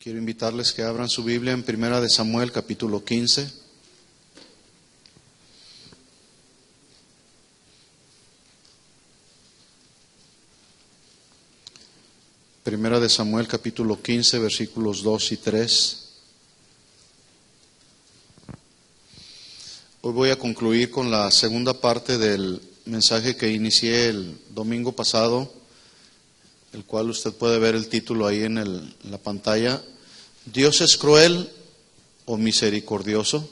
Quiero invitarles que abran su Biblia en Primera de Samuel, capítulo 15. Primera de Samuel, capítulo 15, versículos 2 y 3. Hoy voy a concluir con la segunda parte del mensaje que inicié el domingo pasado, el cual usted puede ver el título ahí en la pantalla. ¿Dios es cruel o misericordioso?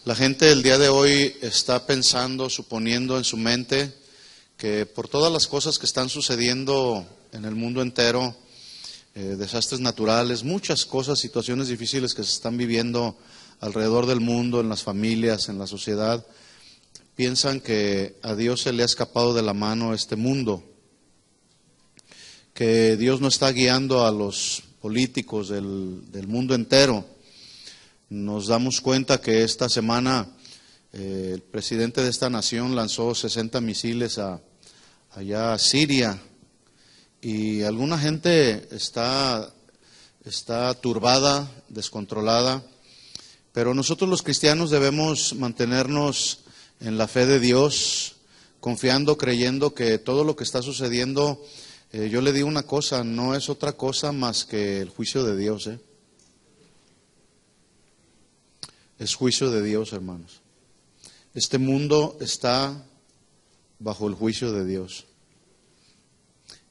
La gente el día de hoy está pensando, suponiendo en su mente que por todas las cosas que están sucediendo en el mundo entero, desastres naturales, muchas cosas, situaciones difíciles que se están viviendo alrededor del mundo, en las familias, en la sociedad, piensan que a Dios se le ha escapado de la mano este mundo, que Dios no está guiando a los políticos del mundo entero. Nos damos cuenta que esta semana el presidente de esta nación lanzó 60 misiles allá a Siria, y alguna gente está turbada, descontrolada, pero nosotros los cristianos debemos mantenernos en la fe de Dios, confiando, creyendo que todo lo que está sucediendo, yo le digo una cosa, no es otra cosa más que el juicio de Dios. Es juicio de Dios, hermanos. Este mundo está bajo el juicio de Dios.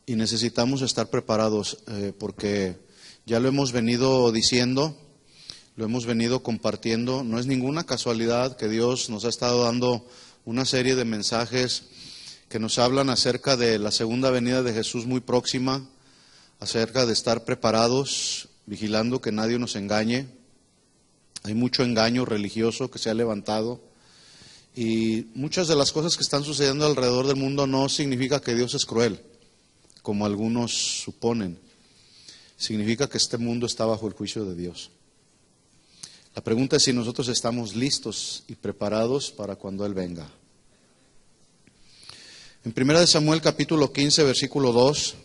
Y necesitamos estar preparados porque ya lo hemos venido diciendo, lo hemos venido compartiendo. No es ninguna casualidad que Dios nos ha estado dando una serie de mensajes que nos hablan acerca de la segunda venida de Jesús muy próxima, acerca de estar preparados, vigilando que nadie nos engañe. Hay mucho engaño religioso que se ha levantado, y muchas de las cosas que están sucediendo alrededor del mundo no significa que Dios es cruel, como algunos suponen. Significa que este mundo está bajo el juicio de Dios. La pregunta es si nosotros estamos listos y preparados para cuando Él venga. En 1 Samuel capítulo 15, versículo 2,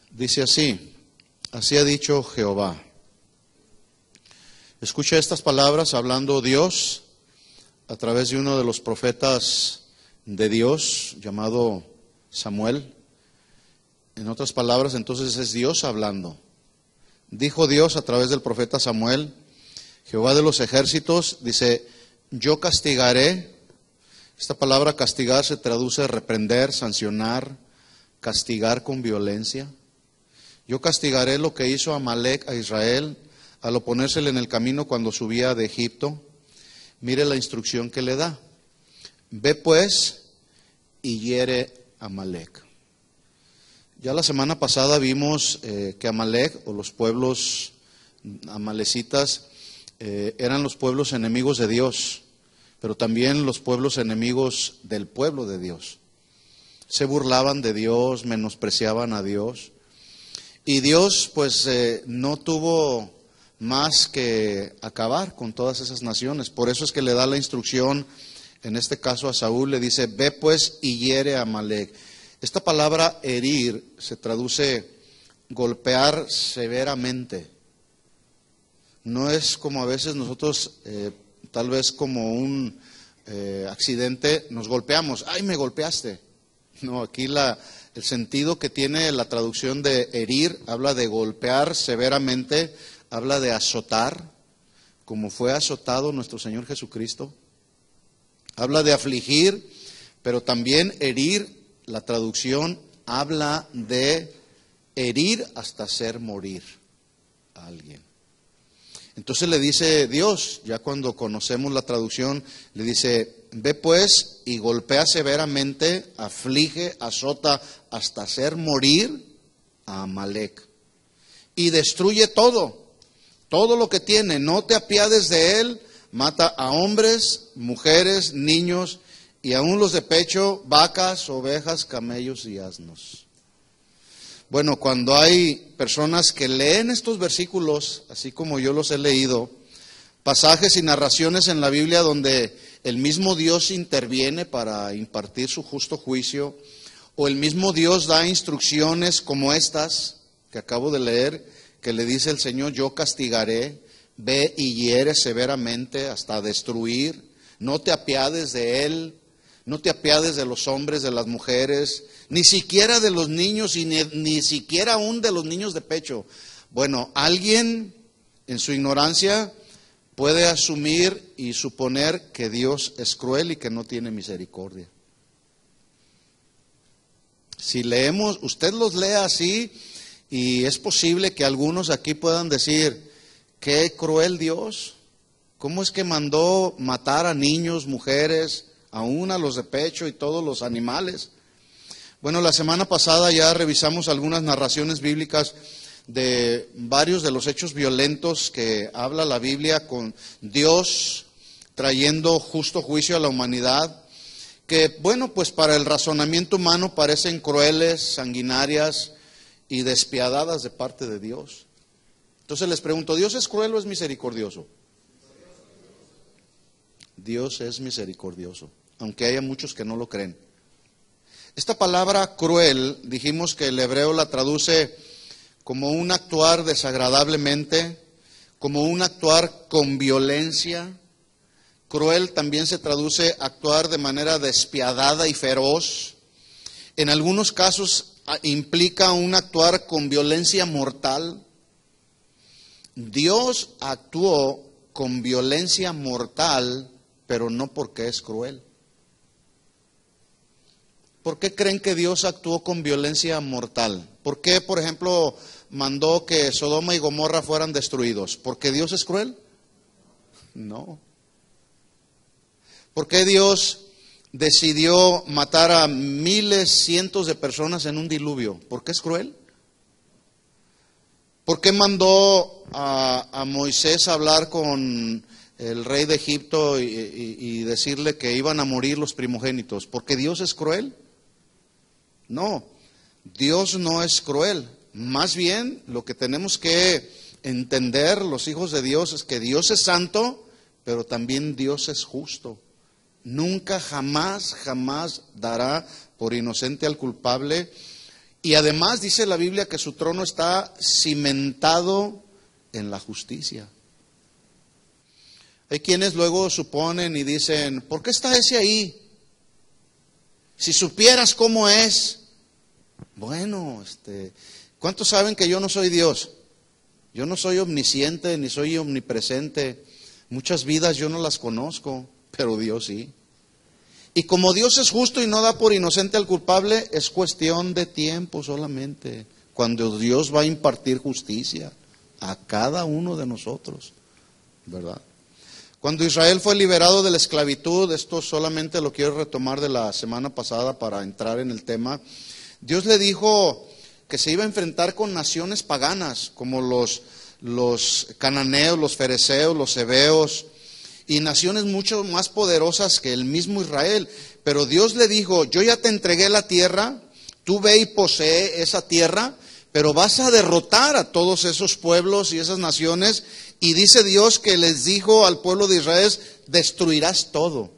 dice así: así ha dicho Jehová. Escucha estas palabras hablando Dios a través de uno de los profetas de Dios, llamado Samuel. En otras palabras, entonces es Dios hablando. Dijo Dios a través del profeta Samuel, Jehová de los ejércitos, dice: yo castigaré. Esta palabra castigar se traduce reprender, sancionar, castigar con violencia. Yo castigaré lo que hizo Amalec a Israel al oponérsele en el camino cuando subía de Egipto. Mire la instrucción que le da. Ve pues y hiere a Amalec. Ya la semana pasada vimos que Amalec, o los pueblos amalecitas, eran los pueblos enemigos de Dios, pero también los pueblos enemigos del pueblo de Dios. Se burlaban de Dios, menospreciaban a Dios. Y Dios pues no tuvo más que acabar con todas esas naciones. Por eso es que le da la instrucción, en este caso a Saúl, le dice: ve pues y hiere a Amalec. Esta palabra herir se traduce golpear severamente. No es como a veces nosotros, tal vez como un accidente, nos golpeamos. ¡Ay, me golpeaste! No, aquí el sentido que tiene la traducción de herir habla de golpear severamente, habla de azotar, como fue azotado nuestro Señor Jesucristo. Habla de afligir, pero también herir, la traducción habla de herir hasta hacer morir a alguien. Entonces le dice Dios, ya cuando conocemos la traducción, le dice: ve pues y golpea severamente, aflige, azota hasta hacer morir a Amalec. Y destruye todo lo que tiene, no te apiades de él, mata a hombres, mujeres, niños, y aún los de pecho, vacas, ovejas, camellos y asnos. Bueno, cuando hay personas que leen estos versículos, así como yo los he leído, pasajes y narraciones en la Biblia donde el mismo Dios interviene para impartir su justo juicio, O el mismo Dios da instrucciones como estas que acabo de leer, que le dice el Señor: yo castigaré, ve y hiere severamente hasta destruir, no te apiades de él, no te apiades de los hombres, de las mujeres, ni siquiera de los niños y ni siquiera aún de los niños de pecho. Bueno, alguien en su ignorancia puede asumir y suponer que Dios es cruel y que no tiene misericordia. Si leemos, usted los lea así, y es posible que algunos aquí puedan decir: qué cruel Dios, ¿cómo es que mandó matar a niños, mujeres, aún a los de pecho y todos los animales? Bueno, la semana pasada ya revisamos algunas narraciones bíblicas de varios de los hechos violentos que habla la Biblia, con Dios trayendo justo juicio a la humanidad, que, bueno, pues para el razonamiento humano parecen crueles, sanguinarias y despiadadas de parte de Dios. Entonces les pregunto: ¿Dios es cruel o es misericordioso? Dios es misericordioso, aunque haya muchos que no lo creen. Esta palabra cruel, dijimos que el hebreo la traduce como un actuar desagradablemente, como un actuar con violencia. Cruel también se traduce actuar de manera despiadada y feroz. En algunos casos implica un actuar con violencia mortal. Dios actuó con violencia mortal, pero no porque es cruel. ¿Por qué creen que Dios actuó con violencia mortal? ¿Por qué, por ejemplo, mandó que Sodoma y Gomorra fueran destruidos? ¿Porque Dios es cruel? No. ¿Por qué Dios decidió matar a miles, cientos de personas en un diluvio? ¿Por qué es cruel? ¿Por qué mandó a Moisés a hablar con el rey de Egipto y decirle que iban a morir los primogénitos? ¿Porque Dios es cruel? No, Dios no es cruel. Más bien, lo que tenemos que entender los hijos de Dios es que Dios es santo, pero también Dios es justo. Nunca, jamás dará por inocente al culpable. Y además dice la Biblia que su trono está cimentado en la justicia. Hay quienes luego suponen y dicen: ¿por qué está ese ahí? Si supieras cómo es. Bueno, ¿cuántos saben que yo no soy Dios? Yo no soy omnisciente ni soy omnipresente. Muchas vidas yo no las conozco, pero Dios sí. Y como Dios es justo y no da por inocente al culpable, es cuestión de tiempo solamente cuando Dios va a impartir justicia a cada uno de nosotros, ¿verdad? Cuando Israel fue liberado de la esclavitud, esto solamente lo quiero retomar de la semana pasada para entrar en el tema, Dios le dijo que se iba a enfrentar con naciones paganas, como los cananeos, los fereceos, los heveos, y naciones mucho más poderosas que el mismo Israel. Pero Dios le dijo: yo ya te entregué la tierra, tú ve y posee esa tierra, pero vas a derrotar a todos esos pueblos y esas naciones. Y dice Dios que les dijo al pueblo de Israel: destruirás todo.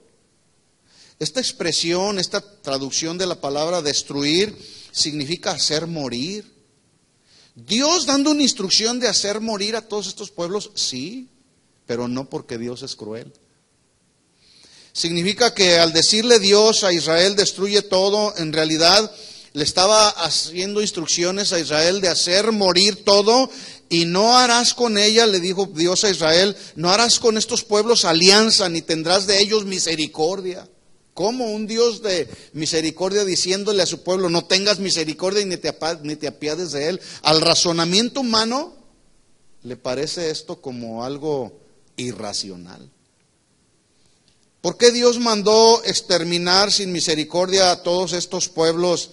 Esta expresión, esta traducción de la palabra destruir, significa hacer morir. Dios dando una instrucción de hacer morir a todos estos pueblos, sí, pero no porque Dios es cruel. Significa que al decirle Dios a Israel destruye todo, en realidad le estaba haciendo instrucciones a Israel de hacer morir todo, y no harás con ella, le dijo Dios a Israel, no harás con estos pueblos alianza, ni tendrás de ellos misericordia. ¿Cómo un Dios de misericordia diciéndole a su pueblo: no tengas misericordia y ni te apiades de él? Al razonamiento humano le parece esto como algo irracional. ¿Por qué Dios mandó exterminar sin misericordia a todos estos pueblos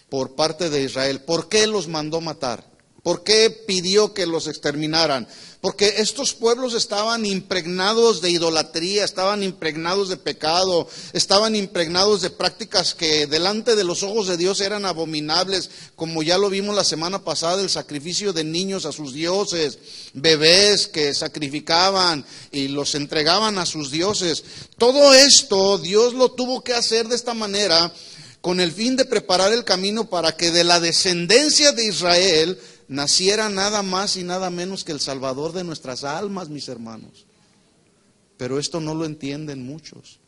por parte de Israel? ¿Por qué los mandó matar? ¿Por qué pidió que los exterminaran? Porque estos pueblos estaban impregnados de idolatría, estaban impregnados de pecado, estaban impregnados de prácticas que delante de los ojos de Dios eran abominables, como ya lo vimos la semana pasada, el sacrificio de niños a sus dioses, bebés que sacrificaban y los entregaban a sus dioses. Todo esto Dios lo tuvo que hacer de esta manera, con el fin de preparar el camino para que de la descendencia de Israel naciera nada más y nada menos que el Salvador de nuestras almas, mis hermanos. Pero esto no lo entienden muchos.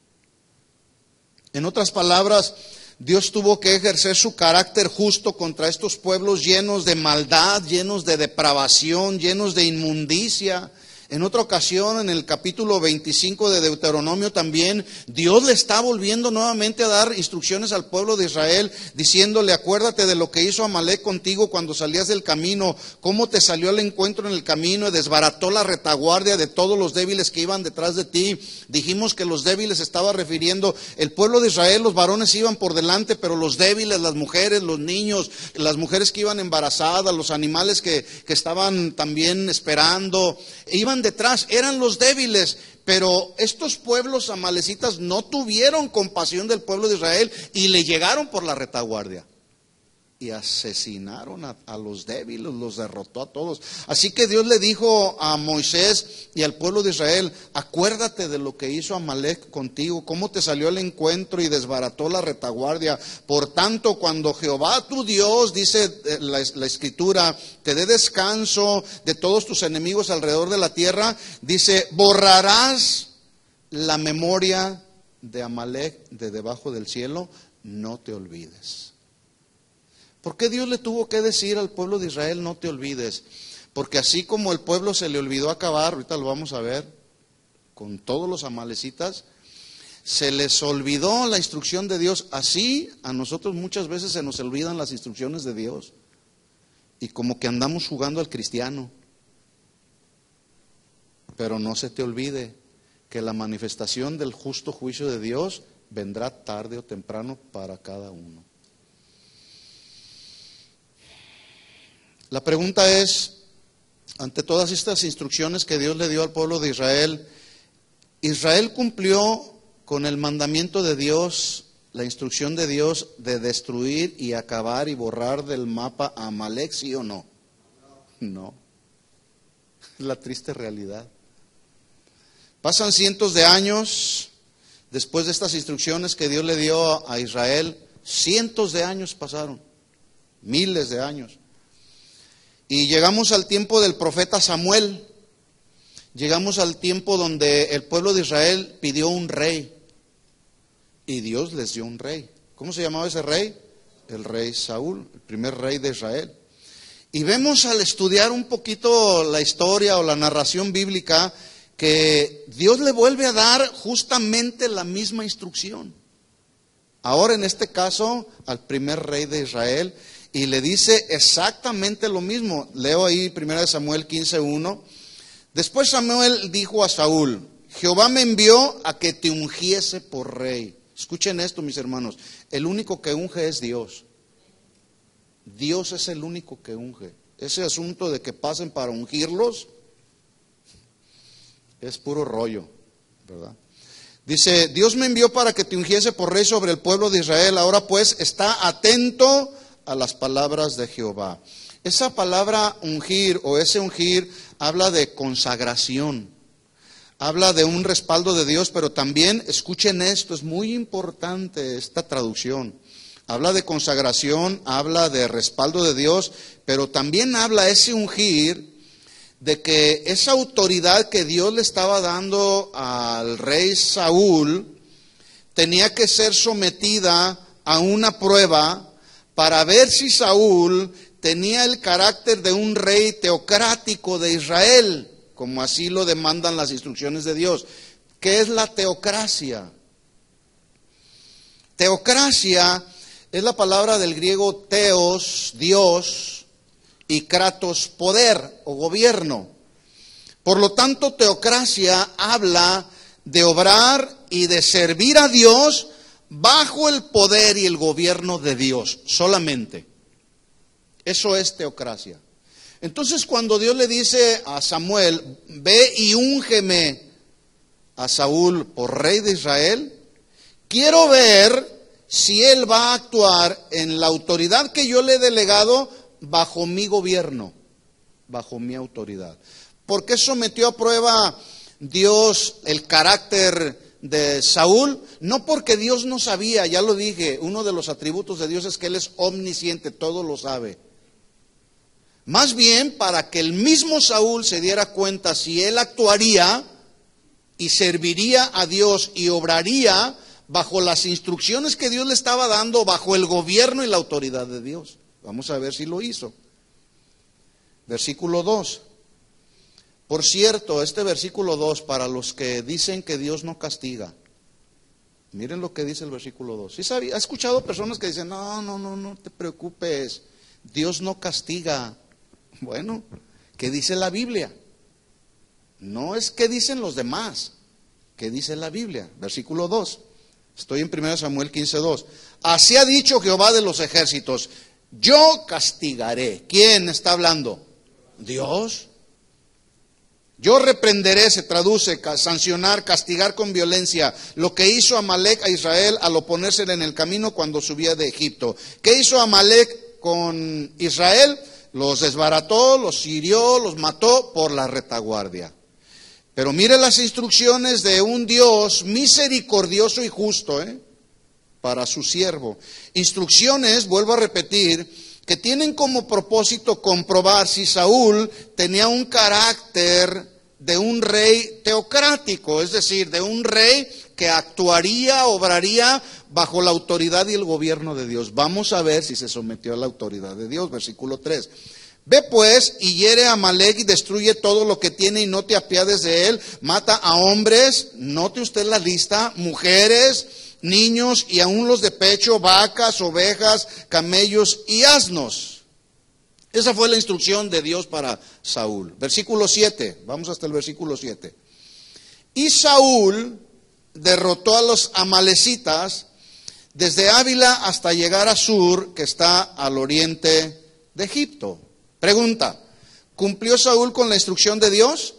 En otras palabras, Dios tuvo que ejercer su carácter justo contra estos pueblos llenos de maldad, llenos de depravación, llenos de inmundicia. En otra ocasión, en el capítulo 25 de Deuteronomio también, Dios le está volviendo nuevamente a dar instrucciones al pueblo de Israel, diciéndole: acuérdate de lo que hizo Amalec contigo cuando salías del camino, cómo te salió al encuentro en el camino y desbarató la retaguardia de todos los débiles que iban detrás de ti. Dijimos que los débiles estaba refiriendo, el pueblo de Israel, los varones iban por delante, pero los débiles, las mujeres, los niños, las mujeres que iban embarazadas, los animales que estaban también esperando, iban detrás, eran los débiles. Pero estos pueblos amalecitas no tuvieron compasión del pueblo de Israel y le llegaron por la retaguardia y asesinaron a los débiles, los derrotó a todos. Así que Dios le dijo a Moisés y al pueblo de Israel: acuérdate de lo que hizo Amalec contigo, cómo te salió al encuentro y desbarató la retaguardia. Por tanto, cuando Jehová tu Dios, dice la Escritura, te dé descanso de todos tus enemigos alrededor de la tierra, dice: borrarás la memoria de Amalec de debajo del cielo, no te olvides. ¿Por qué Dios le tuvo que decir al pueblo de Israel: no te olvides? Porque así como el pueblo se le olvidó acabar, ahorita lo vamos a ver, con todos los amalecitas, se les olvidó la instrucción de Dios. Así a nosotros muchas veces se nos olvidan las instrucciones de Dios y como que andamos jugando al cristiano. Pero no se te olvide que la manifestación del justo juicio de Dios vendrá tarde o temprano para cada uno. La pregunta es, ante todas estas instrucciones que Dios le dio al pueblo de Israel, ¿Israel cumplió con el mandamiento de Dios, la instrucción de Dios de destruir y acabar y borrar del mapa a Amalec, sí o no? No. Es la triste realidad. Pasan cientos de años después de estas instrucciones que Dios le dio a Israel. Cientos de años pasaron, miles de años. Y llegamos al tiempo del profeta Samuel. Llegamos al tiempo donde el pueblo de Israel pidió un rey. Y Dios les dio un rey. ¿Cómo se llamaba ese rey? El rey Saúl, el primer rey de Israel. Y vemos al estudiar un poquito la historia o la narración bíblica que Dios le vuelve a dar justamente la misma instrucción. Ahora en este caso al primer rey de Israel. Y le dice exactamente lo mismo. Leo ahí 1 Samuel 15:1. Después Samuel dijo a Saúl: Jehová me envió a que te ungiese por rey. Escuchen esto, mis hermanos. El único que unge es Dios. Dios es el único que unge. Ese asunto de que pasen para ungirlos es puro rollo, ¿verdad? Dice: Dios me envió para que te ungiese por rey sobre el pueblo de Israel. Ahora pues está atento a las palabras de Jehová. Esa palabra ungir o ese ungir habla de consagración, habla de un respaldo de Dios, pero también, escuchen esto, es muy importante esta traducción. Habla de consagración, habla de respaldo de Dios, pero también habla ese ungir de que esa autoridad que Dios le estaba dando al rey Saúl tenía que ser sometida a una prueba para ver si Saúl tenía el carácter de un rey teocrático de Israel, como así lo demandan las instrucciones de Dios. ¿Qué es la teocracia? Teocracia es la palabra del griego theos, Dios, y kratos, poder o gobierno. Por lo tanto, teocracia habla de obrar y de servir a Dios bajo el poder y el gobierno de Dios, solamente. Eso es teocracia. Entonces, cuando Dios le dice a Samuel: ve y úngeme a Saúl por rey de Israel, quiero ver si él va a actuar en la autoridad que yo le he delegado bajo mi gobierno, bajo mi autoridad. ¿Por qué sometió a prueba Dios el carácter de Saúl, no porque Dios no sabía, ya lo dije, uno de los atributos de Dios es que Él es omnisciente, todo lo sabe. Más bien para que el mismo Saúl se diera cuenta si él actuaría y serviría a Dios y obraría bajo las instrucciones que Dios le estaba dando, bajo el gobierno y la autoridad de Dios. Vamos a ver si lo hizo. Versículo 2. Por cierto, este versículo 2, para los que dicen que Dios no castiga, miren lo que dice el versículo 2. ¿Sí sabe? ¿Ha escuchado personas que dicen, no te preocupes, Dios no castiga? Bueno, ¿qué dice la Biblia? No es qué dicen los demás, ¿qué dice la Biblia? Versículo 2. Estoy en 1 Samuel 15:2. Así ha dicho Jehová de los ejércitos, yo castigaré. ¿Quién está hablando? Dios. Yo reprenderé, se traduce, sancionar, castigar con violencia, lo que hizo Amalek a Israel al oponérsele en el camino cuando subía de Egipto. ¿Qué hizo Amalek con Israel? Los desbarató, los hirió, los mató por la retaguardia. Pero mire las instrucciones de un Dios misericordioso y justo, para su siervo. Instrucciones, vuelvo a repetir, que tienen como propósito comprobar si Saúl tenía un carácter de un rey teocrático, es decir, de un rey que actuaría, obraría bajo la autoridad y el gobierno de Dios. Vamos a ver si se sometió a la autoridad de Dios. Versículo 3. Ve pues y hiere a Amalek y destruye todo lo que tiene y no te apiades de él. Mata a hombres, note usted la lista, mujeres, niños y aún los de pecho, vacas, ovejas, camellos y asnos. Esa fue la instrucción de Dios para Saúl. Versículo 7, vamos hasta el versículo 7. Y Saúl derrotó a los amalecitas desde Ávila hasta llegar a Sur, que está al oriente de Egipto. Pregunta, ¿cumplió Saúl con la instrucción de Dios?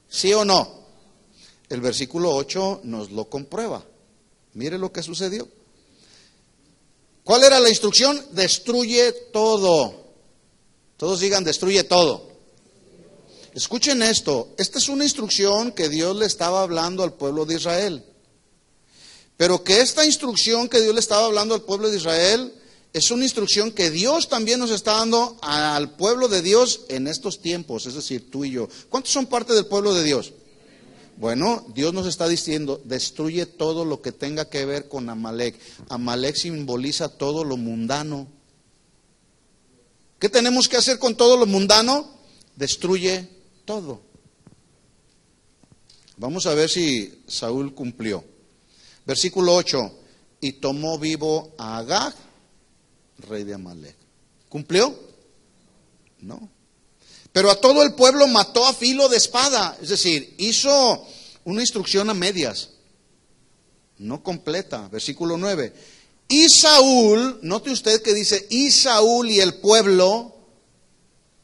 ¿Sí o no? El versículo 8 nos lo comprueba. Mire lo que sucedió. ¿Cuál era la instrucción? Destruye todo. Todos digan, destruye todo. Escuchen esto, esta es una instrucción que Dios le estaba hablando al pueblo de Israel. Pero que esta instrucción que Dios le estaba hablando al pueblo de Israel es una instrucción que Dios también nos está dando al pueblo de Dios en estos tiempos, es decir, tú y yo. ¿Cuántos son parte del pueblo de Dios? Bueno, Dios nos está diciendo, destruye todo lo que tenga que ver con Amalek. Amalek simboliza todo lo mundano. ¿Qué tenemos que hacer con todo lo mundano? Destruye todo. Vamos a ver si Saúl cumplió. Versículo 8. Y tomó vivo a Agag, rey de Amalek. ¿Cumplió? No. Pero a todo el pueblo mató a filo de espada. Es decir, hizo una instrucción a medias, no completa. Versículo 9. Y Saúl, note usted que dice, y Saúl y el pueblo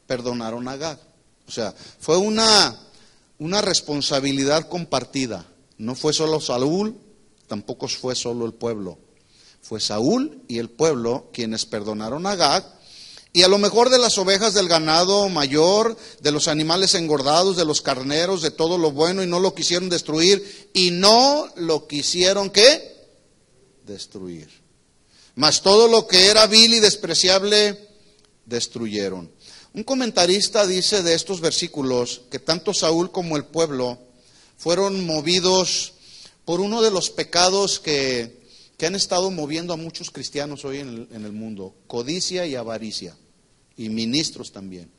perdonaron a Agag. O sea, fue una responsabilidad compartida. No fue solo Saúl, tampoco fue solo el pueblo. Fue Saúl y el pueblo quienes perdonaron a Agag. Y a lo mejor de las ovejas del ganado mayor, de los animales engordados, de los carneros, de todo lo bueno, y no lo quisieron destruir. Y no lo quisieron, ¿qué? Destruir. Mas todo lo que era vil y despreciable, destruyeron. Un comentarista dice de estos versículos que tanto Saúl como el pueblo fueron movidos por uno de los pecados que han estado moviendo a muchos cristianos hoy en el mundo, codicia y avaricia, y ministros también.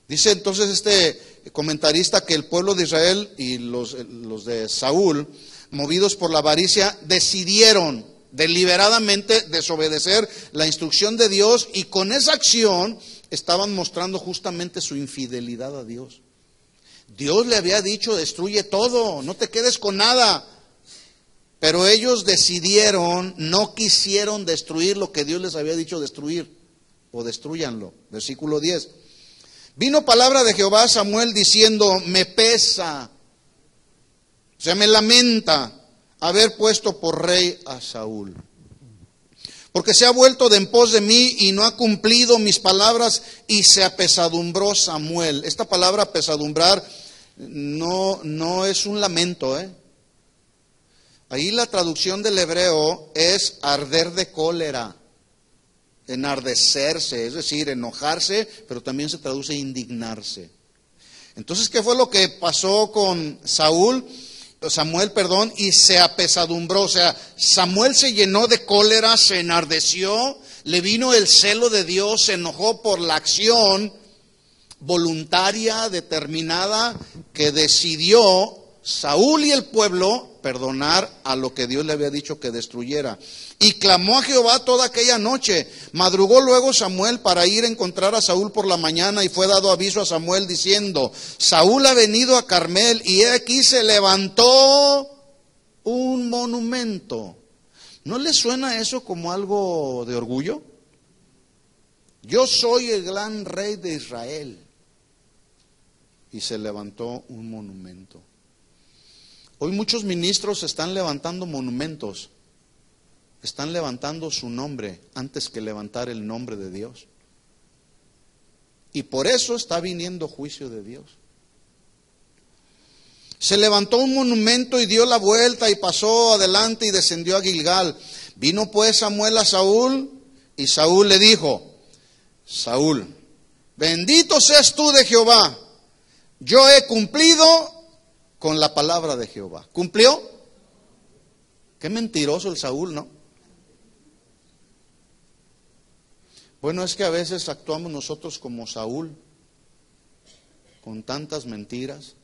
Dice entonces este comentarista que el pueblo de Israel y los de Saúl, movidos por la avaricia, decidieron deliberadamente desobedecer la instrucción de Dios, y con esa acción estaban mostrando justamente su infidelidad a Dios. Dios le había dicho, destruye todo, no te quedes con nada. Pero ellos decidieron, no quisieron destruir lo que Dios les había dicho destruir, o destruyanlo. Versículo 10. Vino palabra de Jehová a Samuel diciendo, me pesa, o sea, me lamenta haber puesto por rey a Saúl, porque se ha vuelto de en pos de mí y no ha cumplido mis palabras, y se apesadumbró Samuel. Esta palabra apesadumbrar no es un lamento, Ahí la traducción del hebreo es arder de cólera, enardecerse, es decir, enojarse, pero también se traduce indignarse. Entonces, ¿qué fue lo que pasó con Samuel, y se apesadumbró? O sea, Samuel se llenó de cólera, se enardeció, le vino el celo de Dios, se enojó por la acción voluntaria, determinada, que decidió Saúl y el pueblo perdonar a lo que Dios le había dicho que destruyera. Y clamó a Jehová toda aquella noche. Madrugó luego Samuel para ir a encontrar a Saúl por la mañana, y fue dado aviso a Samuel diciendo: Saúl ha venido a Carmel, y he aquí se levantó un monumento. ¿No le suena eso como algo de orgullo? Yo soy el gran rey de Israel. Y se levantó un monumento. Hoy muchos ministros están levantando monumentos. Están levantando su nombre antes que levantar el nombre de Dios. Y por eso está viniendo juicio de Dios. Se levantó un monumento y dio la vuelta y pasó adelante y descendió a Gilgal. Vino pues Samuel a Saúl, y Saúl le dijo: Saúl, bendito seas tú de Jehová. Yo he cumplido con la palabra de Jehová. ¿Cumplió? Qué mentiroso el Saúl, ¿no? Bueno, es que a veces actuamos nosotros como Saúl, con tantas mentiras.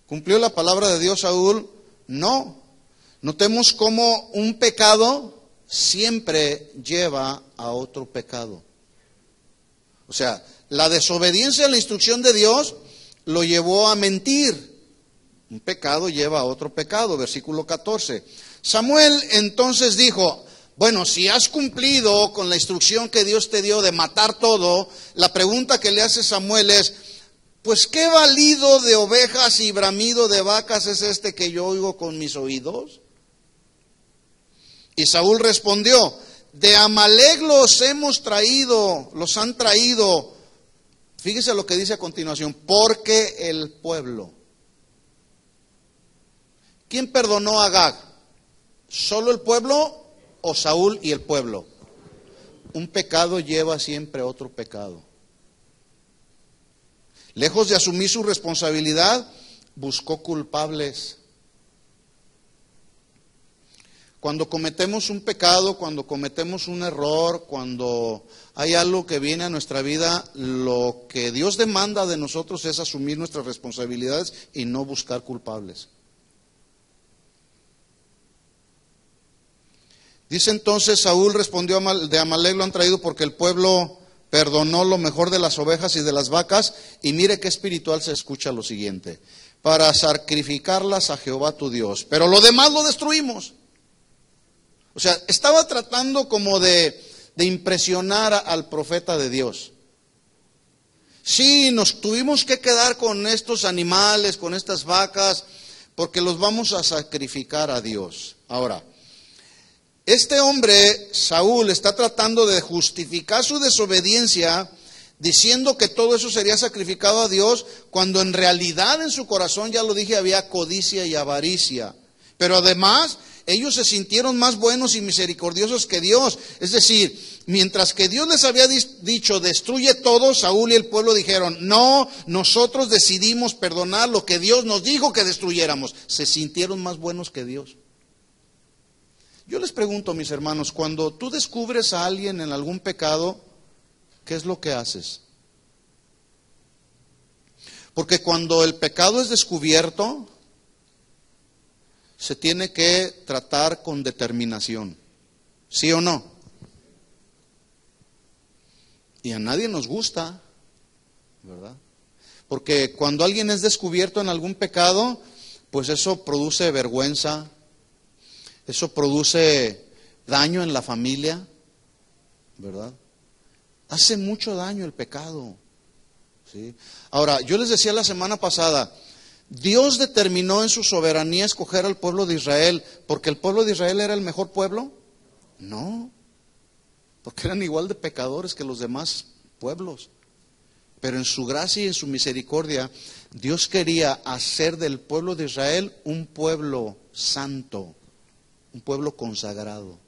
¿Cumplió la palabra de Dios Saúl? No. Notemos cómo un pecado siempre lleva a otro pecado. O sea, la desobediencia a la instrucción de Dios lo llevó a mentir. Un pecado lleva a otro pecado. Versículo 14. Samuel entonces dijo: bueno, si has cumplido con la instrucción que Dios te dio de matar todo, la pregunta que le hace Samuel es: pues ¿qué balido de ovejas y bramido de vacas es este que yo oigo con mis oídos? Y Saúl respondió: de Amalec los han traído. Fíjese lo que dice a continuación: porque el pueblo. ¿Quién perdonó a Agag? ¿Solo el pueblo o Saúl y el pueblo? Un pecado lleva siempre otro pecado. Lejos de asumir su responsabilidad, buscó culpables. Cuando cometemos un pecado, cuando cometemos un error, cuando hay algo que viene a nuestra vida, lo que Dios demanda de nosotros es asumir nuestras responsabilidades y no buscar culpables. Dice entonces: Saúl respondió: de Amalec lo han traído porque el pueblo perdonó lo mejor de las ovejas y de las vacas. Y mire qué espiritual se escucha lo siguiente: para sacrificarlas a Jehová tu Dios, pero lo demás lo destruimos. O sea, estaba tratando como de impresionar al profeta de Dios. Sí, nos tuvimos que quedar con estos animales, con estas vacas, porque los vamos a sacrificar a Dios. Ahora, este hombre, Saúl, está tratando de justificar su desobediencia diciendo que todo eso sería sacrificado a Dios, cuando en realidad en su corazón, ya lo dije, había codicia y avaricia. Pero además, ellos se sintieron más buenos y misericordiosos que Dios. Es decir, mientras que Dios les había dicho: destruye todo, Saúl y el pueblo dijeron: no, nosotros decidimos perdonar lo que Dios nos dijo que destruyéramos. Se sintieron más buenos que Dios. Yo les pregunto, mis hermanos, cuando tú descubres a alguien en algún pecado, ¿qué es lo que haces? Porque cuando el pecado es descubierto, se tiene que tratar con determinación. ¿Sí o no? Y a nadie nos gusta, ¿verdad? Porque cuando alguien es descubierto en algún pecado, pues eso produce vergüenza, eso produce daño en la familia, ¿verdad? Hace mucho daño el pecado, ¿sí? Ahora, yo les decía la semana pasada, Dios determinó en su soberanía escoger al pueblo de Israel porque el pueblo de Israel era el mejor pueblo. No, porque eran igual de pecadores que los demás pueblos. Pero en su gracia y en su misericordia, Dios quería hacer del pueblo de Israel un pueblo santo, un pueblo consagrado.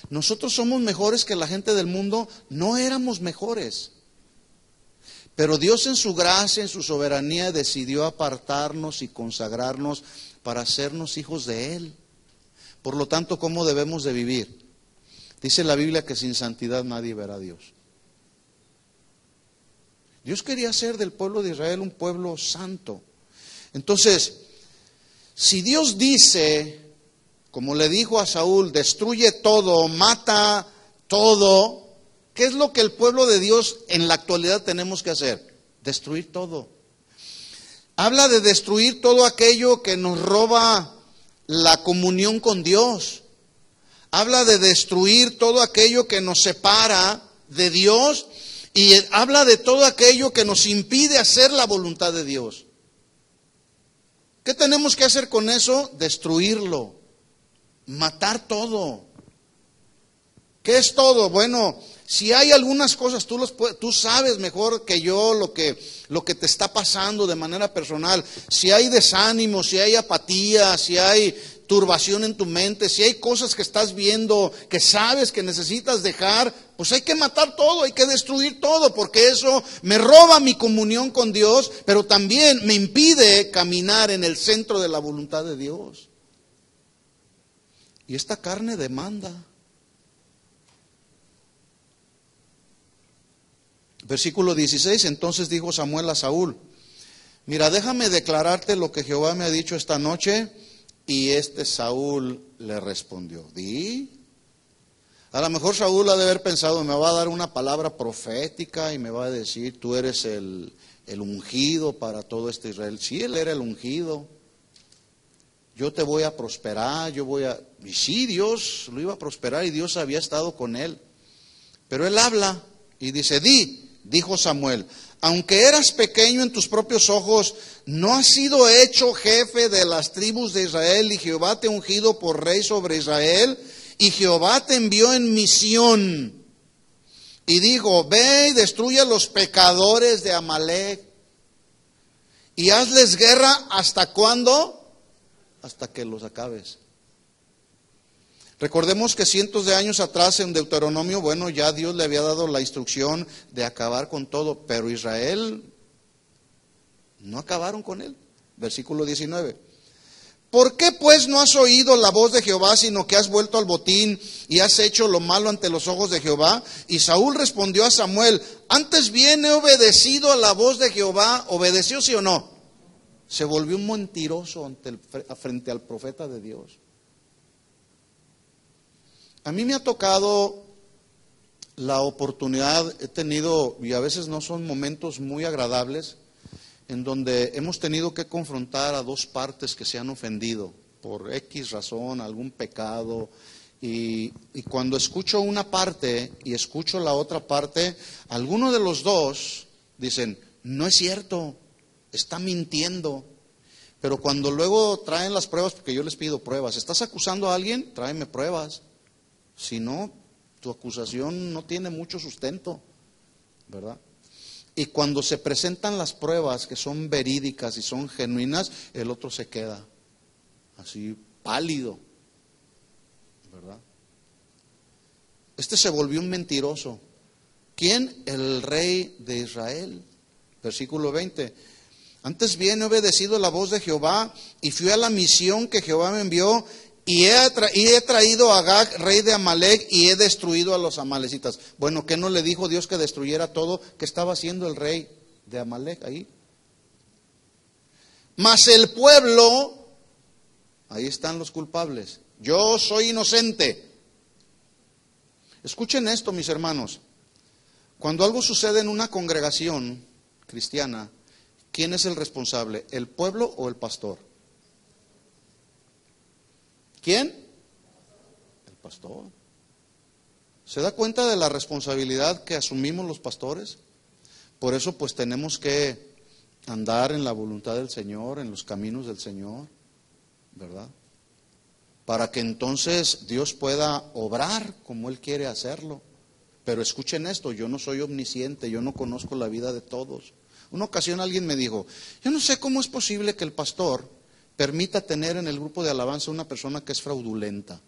Nosotros somos mejores que la gente del mundo, no éramos mejores. Pero Dios en su gracia, en su soberanía, decidió apartarnos y consagrarnos para hacernos hijos de Él. Por lo tanto, ¿cómo debemos de vivir? Dice la Biblia que sin santidad nadie verá a Dios. Dios quería hacer del pueblo de Israel un pueblo santo. Entonces, si Dios dice, como le dijo a Saúl, destruye todo, mata todo, ¿qué es lo que el pueblo de Dios en la actualidad tenemos que hacer? Destruir todo. Habla de destruir todo aquello que nos roba la comunión con Dios. Habla de destruir todo aquello que nos separa de Dios y habla de todo aquello que nos impide hacer la voluntad de Dios. ¿Qué tenemos que hacer con eso? Destruirlo, matar todo. ¿Qué es todo? Bueno, si hay algunas cosas, tú sabes mejor que yo lo que te está pasando de manera personal. Si hay desánimo, si hay apatía, si hay turbación en tu mente, si hay cosas que estás viendo, que sabes que necesitas dejar, pues hay que matar todo, hay que destruir todo, porque eso me roba mi comunión con Dios, pero también me impide caminar en el centro de la voluntad de Dios. Y esta carne demanda. Versículo 16, entonces dijo Samuel a Saúl, mira, déjame declararte lo que Jehová me ha dicho esta noche. Y Saúl le respondió, di. A lo mejor Saúl ha de haber pensado, me va a dar una palabra profética y me va a decir, tú eres el ungido para todo este Israel. Sí, él era el ungido. Yo te voy a prosperar, Y sí, Dios lo iba a prosperar y Dios había estado con él. Pero él habla y dice, dijo Samuel, aunque eras pequeño en tus propios ojos, no has sido hecho jefe de las tribus de Israel, y Jehová te ha ungido por rey sobre Israel, y Jehová te envió en misión. Y dijo, ve y destruye a los pecadores de Amalec, y hazles guerra, ¿hasta cuándo? Hasta que los acabes. Recordemos que cientos de años atrás en Deuteronomio, bueno, ya Dios le había dado la instrucción de acabar con todo, pero Israel no acabaron con él. Versículo 19. ¿Por qué pues no has oído la voz de Jehová, sino que has vuelto al botín y has hecho lo malo ante los ojos de Jehová? Y Saúl respondió a Samuel, antes bien he obedecido a la voz de Jehová. ¿Obedeció, sí o no? Se volvió un mentiroso frente al profeta de Dios. A mí me ha tocado la oportunidad, he tenido, y a veces no son momentos muy agradables, en donde hemos tenido que confrontar a dos partes que se han ofendido por X razón, algún pecado, y cuando escucho una parte y escucho la otra parte, alguno de los dos dicen, no es cierto, está mintiendo. Pero cuando luego traen las pruebas, porque yo les pido pruebas, ¿estás acusando a alguien? Tráeme pruebas. Si no, tu acusación no tiene mucho sustento, ¿verdad? Y cuando se presentan las pruebas que son verídicas y son genuinas, el otro se queda así pálido, ¿verdad? Se volvió un mentiroso. ¿Quién? El rey de Israel. Versículo 20. Antes bien he obedecido la voz de Jehová y fui a la misión que Jehová me envió. Y he traído a Agag, rey de Amalec, y he destruido a los amalecitas. Bueno, ¿qué no le dijo Dios que destruyera todo? ¿Qué estaba haciendo el rey de Amalec ahí? Mas el pueblo, ahí están los culpables. Yo soy inocente. Escuchen esto, mis hermanos. Cuando algo sucede en una congregación cristiana, ¿quién es el responsable? ¿El pueblo o el pastor? ¿Quién? El pastor. ¿Se da cuenta de la responsabilidad que asumimos los pastores? Por eso pues tenemos que andar en la voluntad del Señor, en los caminos del Señor, ¿verdad? Para que entonces Dios pueda obrar como Él quiere hacerlo. Pero escuchen esto, yo no soy omnisciente, yo no conozco la vida de todos. Una ocasión alguien me dijo, yo no sé cómo es posible que el pastor permita tener en el grupo de alabanza una persona que es fraudulenta.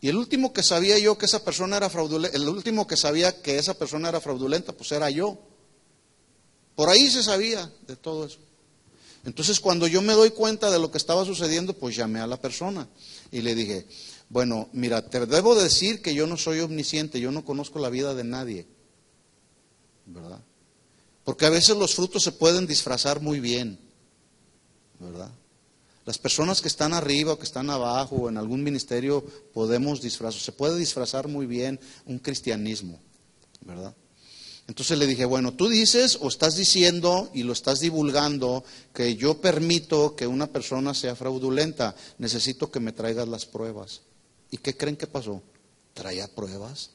Y el último que sabía yo que esa persona era fraudulenta, el último que sabía que esa persona era fraudulenta, pues era yo. Por ahí se sabía de todo eso. Entonces, cuando yo me doy cuenta de lo que estaba sucediendo, pues llamé a la persona y le dije, bueno, mira, te debo decir que yo no soy omnisciente, yo no conozco la vida de nadie, ¿verdad? Porque a veces los frutos se pueden disfrazar muy bien, ¿verdad? Las personas que están arriba o que están abajo o en algún ministerio podemos disfrazar, se puede disfrazar muy bien un cristianismo, ¿verdad? Entonces le dije, bueno, tú dices o estás diciendo y lo estás divulgando que yo permito que una persona sea fraudulenta, necesito que me traigas las pruebas. ¿Y qué creen que pasó? Traía pruebas.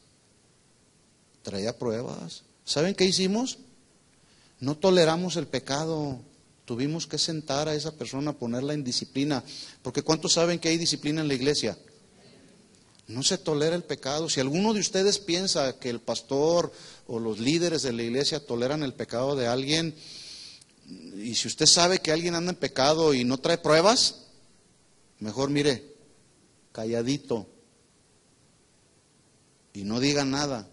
Traía pruebas. ¿Saben qué hicimos? No toleramos el pecado. Tuvimos que sentar a esa persona, ponerla en disciplina. Porque ¿cuántos saben que hay disciplina en la iglesia? No se tolera el pecado. Si alguno de ustedes piensa que el pastor o los líderes de la iglesia toleran el pecado de alguien, y si usted sabe que alguien anda en pecado y no trae pruebas, mejor mire, calladito y no diga nada.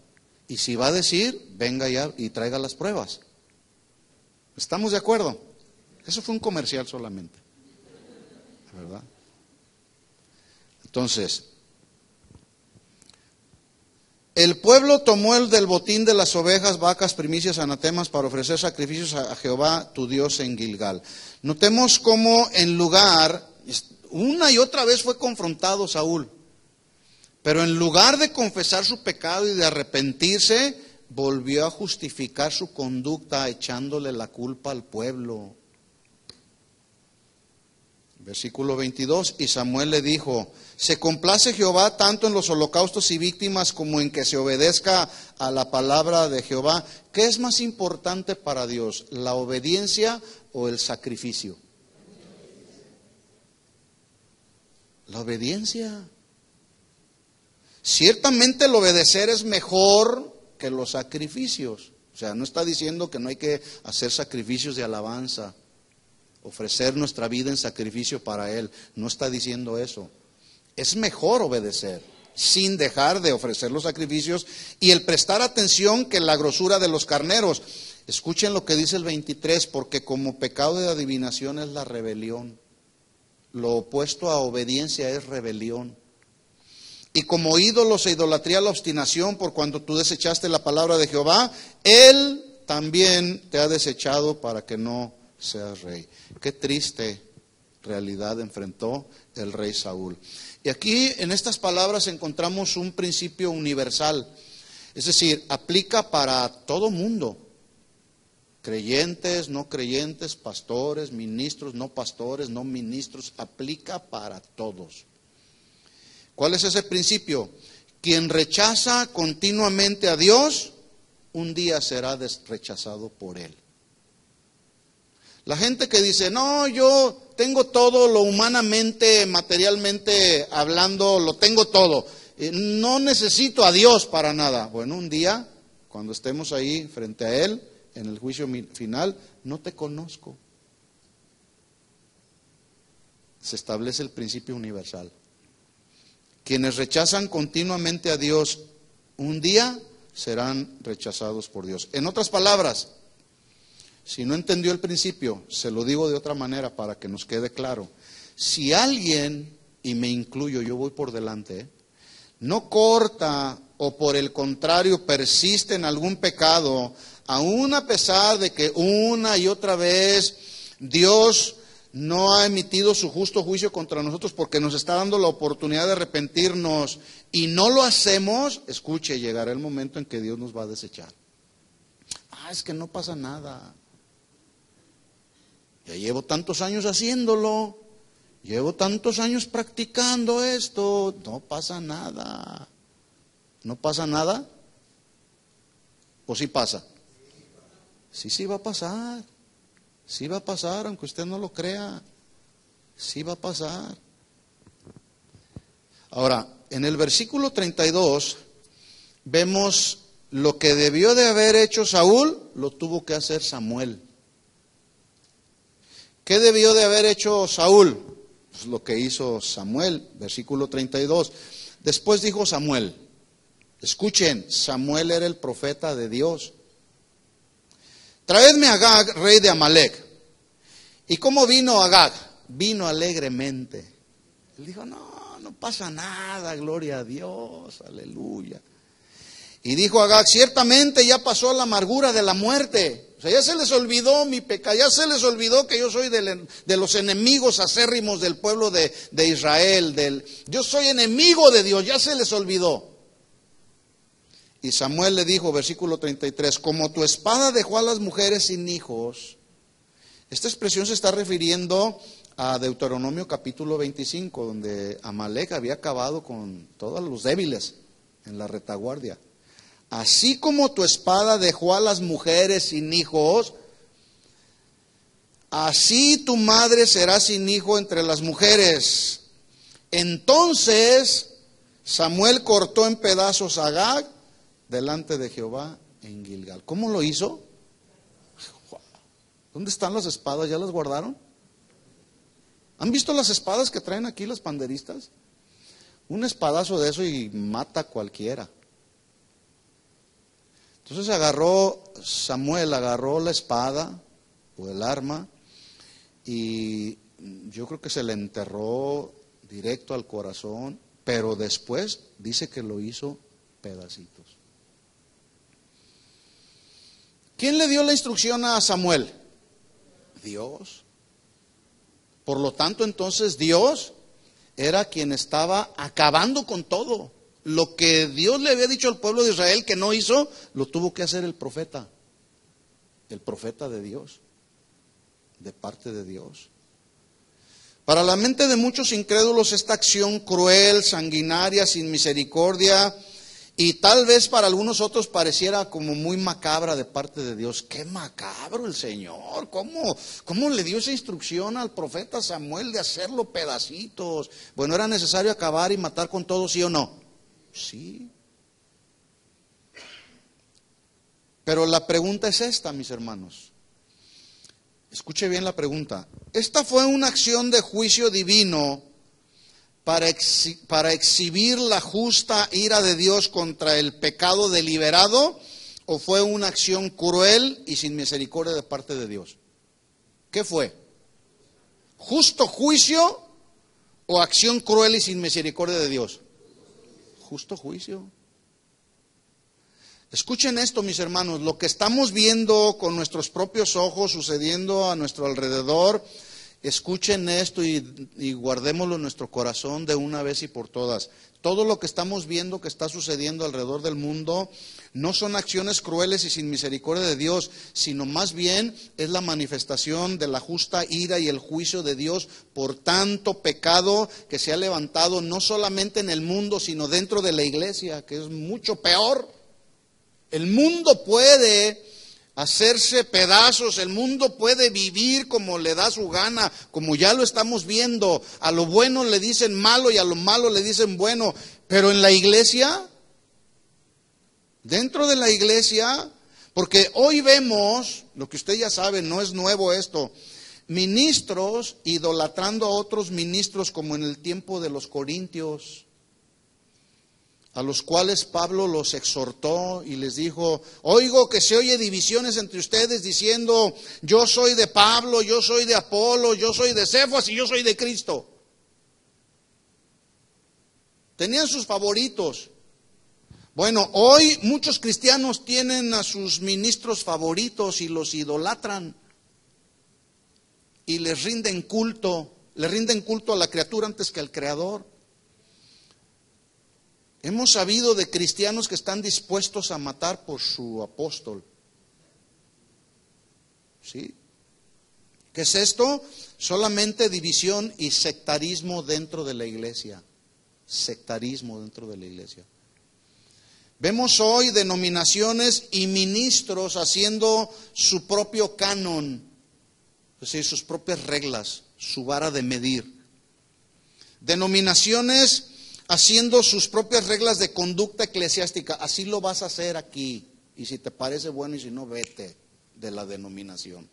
Y si va a decir, venga ya y traiga las pruebas. ¿Estamos de acuerdo? Eso fue un comercial solamente, ¿verdad? Entonces, el pueblo tomó el del botín de las ovejas, vacas, primicias, anatemas para ofrecer sacrificios a Jehová tu Dios en Gilgal. Notemos cómo en lugar, una y otra vez fue confrontado Saúl, pero en lugar de confesar su pecado y de arrepentirse, volvió a justificar su conducta echándole la culpa al pueblo. Versículo 22, y Samuel le dijo, ¿se complace Jehová tanto en los holocaustos y víctimas como en que se obedezca a la palabra de Jehová? ¿Qué es más importante para Dios, la obediencia o el sacrificio? La obediencia. Ciertamente el obedecer es mejor que los sacrificios. O sea, no está diciendo que no hay que hacer sacrificios de alabanza, ofrecer nuestra vida en sacrificio para Él. No está diciendo eso. Es mejor obedecer sin dejar de ofrecer los sacrificios y el prestar atención que la grosura de los carneros. Escuchen lo que dice el 23, porque como pecado de adivinación es la rebelión. Lo opuesto a obediencia es rebelión. Y como ídolos e idolatría la obstinación, por cuando tú desechaste la palabra de Jehová, Él también te ha desechado para que no seas rey. Qué triste realidad enfrentó el rey Saúl. Y aquí en estas palabras encontramos un principio universal, es decir, aplica para todo mundo, creyentes, no creyentes, pastores, ministros, no ministros, aplica para todos. ¿Cuál es ese principio? Quien rechaza continuamente a Dios, un día será rechazado por Él. La gente que dice, no, yo tengo todo, lo humanamente, materialmente hablando, lo tengo todo, no necesito a Dios para nada. Bueno, un día, cuando estemos ahí frente a Él, en el juicio final, no te conozco. Se establece el principio universal. Quienes rechazan continuamente a Dios, un día serán rechazados por Dios. En otras palabras, si no entendió el principio, se lo digo de otra manera para que nos quede claro. Si alguien, y me incluyo, yo voy por delante, no corta o por el contrario persiste en algún pecado, aún a pesar de que una y otra vez Dios no ha emitido su justo juicio contra nosotros porque nos está dando la oportunidad de arrepentirnos y no lo hacemos, escuche, llegará el momento en que Dios nos va a desechar. Es que no pasa nada. Ya llevo tantos años haciéndolo, llevo tantos años practicando esto, no pasa nada. ¿No pasa nada? ¿O sí pasa? Sí va a pasar. Sí va a pasar, aunque usted no lo crea. Sí va a pasar. Ahora, en el versículo 32 vemos lo que debió de haber hecho Saúl, lo tuvo que hacer Samuel. ¿Qué debió de haber hecho Saúl? Pues lo que hizo Samuel, versículo 32. Después dijo Samuel, escuchen, Samuel era el profeta de Dios. Traedme a Agag, rey de Amalec. ¿Y cómo vino Agag? Vino alegremente. Él dijo, no pasa nada, gloria a Dios, aleluya. Y dijo Agag, ciertamente ya pasó la amargura de la muerte. O sea, ya se les olvidó mi pecado, ya se les olvidó que yo soy de los enemigos acérrimos del pueblo de Israel. Yo soy enemigo de Dios, ya se les olvidó. Y Samuel le dijo, versículo 33, como tu espada dejó a las mujeres sin hijos. Esta expresión se está refiriendo a Deuteronomio capítulo 25, donde Amalec había acabado con todos los débiles en la retaguardia. Así como tu espada dejó a las mujeres sin hijos, así tu madre será sin hijo entre las mujeres. Entonces Samuel cortó en pedazos a Agag delante de Jehová en Gilgal. ¿Cómo lo hizo? ¿Dónde están las espadas? ¿Ya las guardaron? ¿Han visto las espadas que traen aquí los panderistas? Un espadazo de eso y mata a cualquiera. Entonces Samuel agarró la espada o el arma y yo creo que se le enterró directo al corazón, pero después dice que lo hizo pedacitos. ¿Quién le dio la instrucción a Samuel? Dios. Por lo tanto, entonces Dios era quien estaba acabando con todo. Lo que Dios le había dicho al pueblo de Israel que no hizo, lo tuvo que hacer el profeta de Dios, de parte de Dios. Para la mente de muchos incrédulos, esta acción cruel, sanguinaria, sin misericordia, y tal vez para algunos otros pareciera como muy macabra de parte de Dios. ¡Qué macabro el Señor! ¿Cómo le dio esa instrucción al profeta Samuel de hacerlo pedacitos? Bueno, ¿era necesario acabar y matar con todo, sí o no? Sí. Pero la pregunta es esta, mis hermanos. Escuche bien la pregunta. ¿Esta fue una acción de juicio divino para exhibir la justa ira de Dios contra el pecado deliberado, o fue una acción cruel y sin misericordia de parte de Dios? ¿Qué fue? ¿Justo juicio o acción cruel y sin misericordia de Dios? Justo juicio. Escuchen esto, mis hermanos, lo que estamos viendo con nuestros propios ojos sucediendo a nuestro alrededor. Escuchen esto y guardémoslo en nuestro corazón de una vez y por todas. Todo lo que estamos viendo que está sucediendo alrededor del mundo no son acciones crueles y sin misericordia de Dios, sino más bien es la manifestación de la justa ira y el juicio de Dios por tanto pecado que se ha levantado no solamente en el mundo, sino dentro de la iglesia, que es mucho peor. El mundo puede hacerse pedazos, el mundo puede vivir como le da su gana, como ya lo estamos viendo. A lo bueno le dicen malo y a lo malo le dicen bueno, pero en la iglesia, dentro de la iglesia, porque hoy vemos, lo que usted ya sabe, no es nuevo esto, ministros idolatrando a otros ministros como en el tiempo de los corintios, a los cuales Pablo los exhortó y les dijo: oigo que se oye divisiones entre ustedes diciendo, yo soy de Pablo, yo soy de Apolo, yo soy de Cefas y yo soy de Cristo. Tenían sus favoritos. Bueno, hoy muchos cristianos tienen a sus ministros favoritos y los idolatran y les rinden culto a la criatura antes que al Creador. Hemos sabido de cristianos que están dispuestos a matar por su apóstol. ¿Sí? ¿Qué es esto? Solamente división y sectarismo dentro de la iglesia. Sectarismo dentro de la iglesia. Vemos hoy denominaciones y ministros haciendo su propio canon, es decir, sus propias reglas, su vara de medir. Denominaciones haciendo sus propias reglas de conducta eclesiástica. Así lo vas a hacer aquí. Y si te parece bueno y si no, vete de la denominación.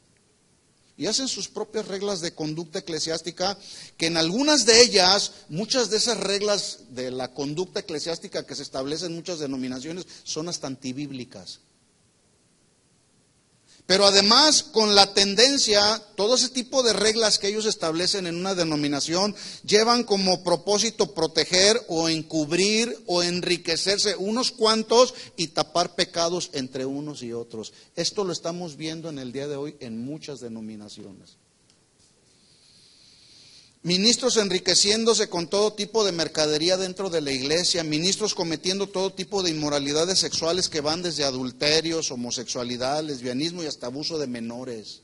y hacen sus propias reglas de conducta eclesiástica, que en algunas de ellas, muchas de esas reglas de la conducta eclesiástica que se establecen en muchas denominaciones son hasta antibíblicas. Pero además, con la tendencia, todo ese tipo de reglas que ellos establecen en una denominación llevan como propósito proteger o encubrir o enriquecerse unos cuantos y tapar pecados entre unos y otros. Esto lo estamos viendo en el día de hoy en muchas denominaciones. Ministros enriqueciéndose con todo tipo de mercadería dentro de la iglesia, ministros cometiendo todo tipo de inmoralidades sexuales que van desde adulterios, homosexualidad, lesbianismo y hasta abuso de menores.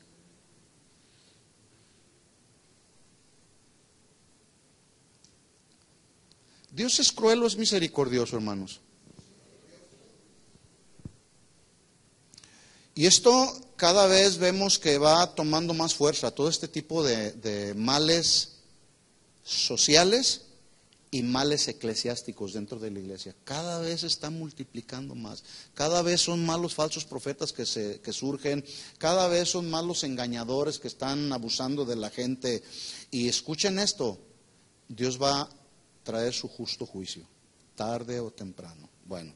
¿Dios es cruel o es misericordioso, hermanos? Y esto cada vez vemos que va tomando más fuerza, todo este tipo de males sociales y males eclesiásticos dentro de la iglesia. Cada vez se está multiplicando más. Cada vez son más los falsos profetas que surgen. Cada vez son más los engañadores que están abusando de la gente. Y escuchen esto, Dios va a traer su justo juicio, tarde o temprano. Bueno,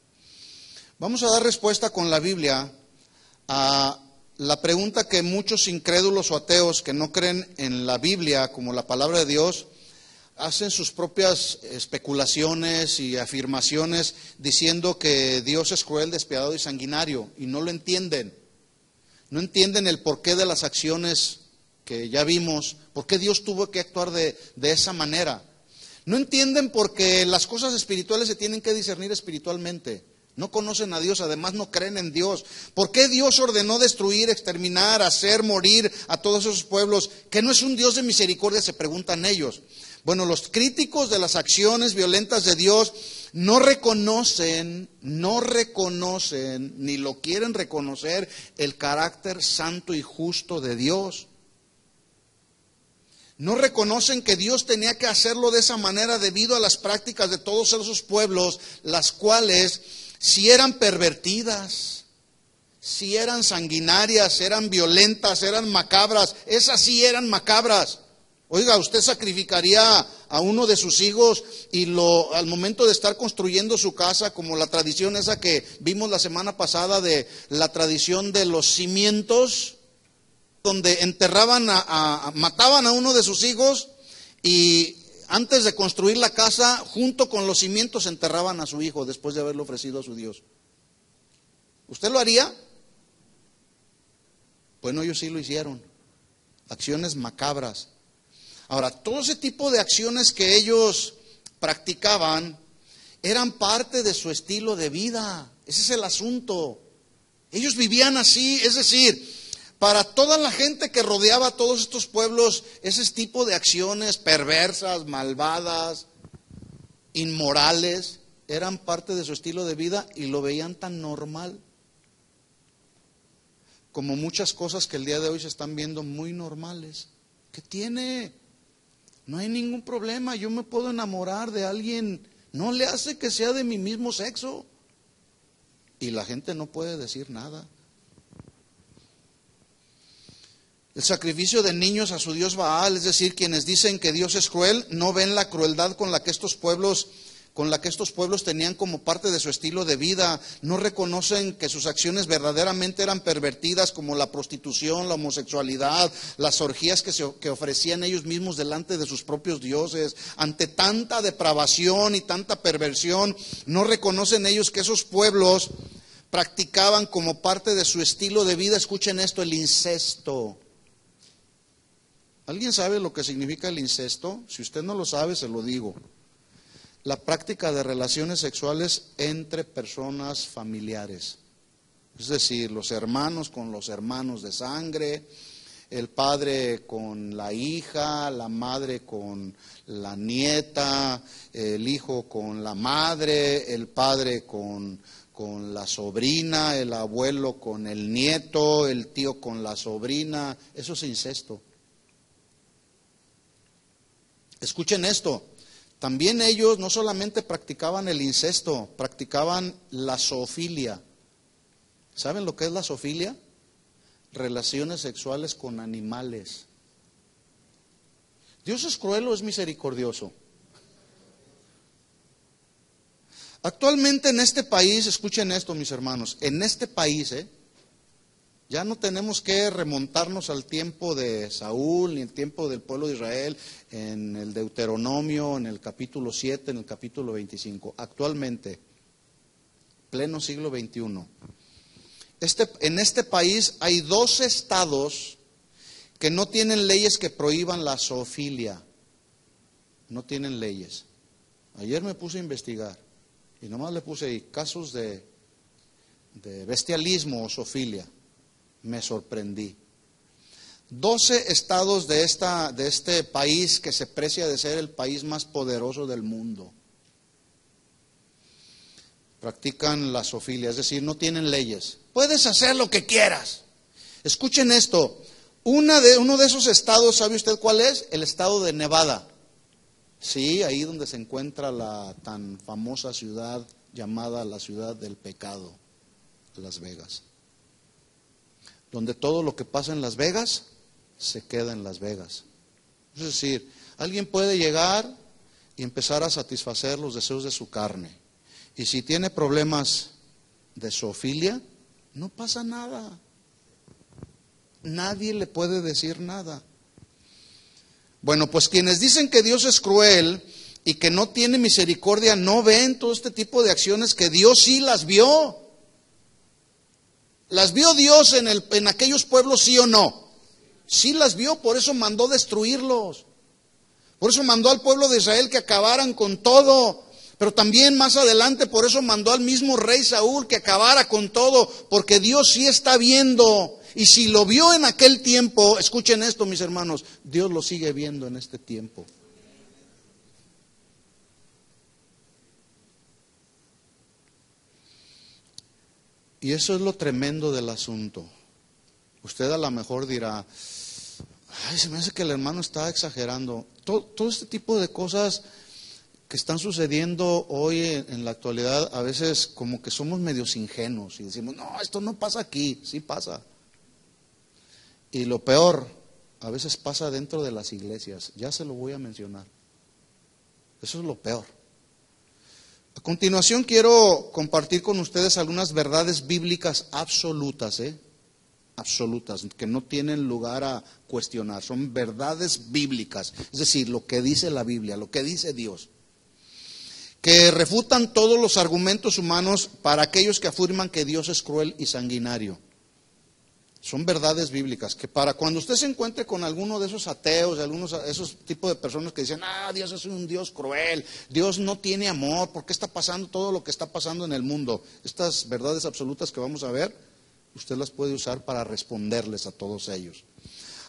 vamos a dar respuesta con la Biblia a la pregunta que muchos incrédulos o ateos que no creen en la Biblia como la palabra de Dios hacen sus propias especulaciones y afirmaciones diciendo que Dios es cruel, despiadado y sanguinario, y no lo entienden. No entienden el porqué de las acciones que ya vimos, por qué Dios tuvo que actuar de esa manera. No entienden porque las cosas espirituales se tienen que discernir espiritualmente. No conocen a Dios, además no creen en Dios. ¿Por qué Dios ordenó destruir, exterminar, hacer morir a todos esos pueblos? ¿Que no es un Dios de misericordia?, se preguntan ellos. Bueno, los críticos de las acciones violentas de Dios no reconocen, ni lo quieren reconocer el carácter santo y justo de Dios. No reconocen que Dios tenía que hacerlo de esa manera debido a las prácticas de todos esos pueblos, las cuales, si eran pervertidas, si eran sanguinarias, eran violentas, eran macabras, esas sí eran macabras. Oiga, usted sacrificaría a uno de sus hijos y al momento de estar construyendo su casa, como la tradición esa que vimos la semana pasada de la tradición de los cimientos, donde mataban a uno de sus hijos y antes de construir la casa, junto con los cimientos enterraban a su hijo después de haberlo ofrecido a su Dios. ¿Usted lo haría? Bueno, ellos sí lo hicieron. Acciones macabras. Ahora, todo ese tipo de acciones que ellos practicaban eran parte de su estilo de vida. Ese es el asunto. Ellos vivían así, es decir, para toda la gente que rodeaba a todos estos pueblos, ese tipo de acciones perversas, malvadas, inmorales, eran parte de su estilo de vida y lo veían tan normal como muchas cosas que el día de hoy se están viendo muy normales. ¿Qué tiene? No hay ningún problema, yo me puedo enamorar de alguien, no le hace que sea de mi mismo sexo. Y la gente no puede decir nada. El sacrificio de niños a su dios Baal, es decir, quienes dicen que Dios es cruel, no ven la crueldad con la que estos pueblos tenían como parte de su estilo de vida, no reconocen que sus acciones verdaderamente eran pervertidas, como la prostitución, la homosexualidad, las orgías que ofrecían ellos mismos delante de sus propios dioses. Ante tanta depravación y tanta perversión, no reconocen ellos que esos pueblos practicaban como parte de su estilo de vida, escuchen esto, el incesto. ¿Alguien sabe lo que significa el incesto? Si usted no lo sabe, se lo digo. La práctica de relaciones sexuales entre personas familiares. Es decir, los hermanos con los hermanos de sangre, el padre con la hija, la madre con la nieta, el hijo con la madre, el padre con la sobrina, el abuelo con el nieto, el tío con la sobrina. Eso es incesto. Escuchen esto. También ellos no solamente practicaban el incesto, practicaban la zoofilia. ¿Saben lo que es la zoofilia? relaciones sexuales con animales. ¿Dios es cruel o es misericordioso? Actualmente en este país, escuchen esto mis hermanos, en este país, ya no tenemos que remontarnos al tiempo de Saúl, ni el tiempo del pueblo de Israel, en el Deuteronomio, en el capítulo 7, en el capítulo 25. Actualmente, pleno siglo XXI, en este país hay 2 estados que no tienen leyes que prohíban la zoofilia. No tienen leyes. Ayer me puse a investigar y nomás le puse ahí casos de bestialismo o zoofilia. Me sorprendí. 12 estados de este país que se precia de ser el país más poderoso del mundo practican la zoofilia, es decir, no tienen leyes. Puedes hacer lo que quieras. Escuchen esto. Uno de esos estados, ¿sabe usted cuál es? El estado de Nevada. Sí, ahí donde se encuentra la tan famosa ciudad llamada la ciudad del pecado, Las Vegas. Donde todo lo que pasa en Las Vegas se queda en Las Vegas. Es decir, alguien puede llegar y empezar a satisfacer los deseos de su carne. Y si tiene problemas de zoofilia, no pasa nada. Nadie le puede decir nada. Bueno, pues quienes dicen que Dios es cruel y que no tiene misericordia, no ven todo este tipo de acciones que Dios sí las vio. ¿Las vio Dios en aquellos pueblos, sí o no? Sí las vio, por eso mandó destruirlos. Por eso mandó al pueblo de Israel que acabaran con todo. Pero también más adelante, por eso mandó al mismo rey Saúl que acabara con todo. Porque Dios sí está viendo. Y si lo vio en aquel tiempo, escuchen esto mis hermanos, Dios lo sigue viendo en este tiempo. Y eso es lo tremendo del asunto. Usted a lo mejor dirá, ay, se me hace que el hermano está exagerando. Todo este tipo de cosas que están sucediendo hoy en la actualidad, a veces como que somos medios ingenuos y decimos, no, esto no pasa aquí, sí pasa. Y lo peor, a veces pasa dentro de las iglesias, ya se lo voy a mencionar. Eso es lo peor. A continuación quiero compartir con ustedes algunas verdades bíblicas absolutas, absolutas, que no tienen lugar a cuestionar, son verdades bíblicas, es decir, lo que dice la Biblia, lo que dice Dios, que refutan todos los argumentos humanos para aquellos que afirman que Dios es cruel y sanguinario. Son verdades bíblicas, que para cuando usted se encuentre con alguno de esos ateos, esos tipos de personas que dicen, Dios es un Dios cruel, Dios no tiene amor, ¿por qué está pasando todo lo que está pasando en el mundo? Estas verdades absolutas que vamos a ver, usted las puede usar para responderles a todos ellos.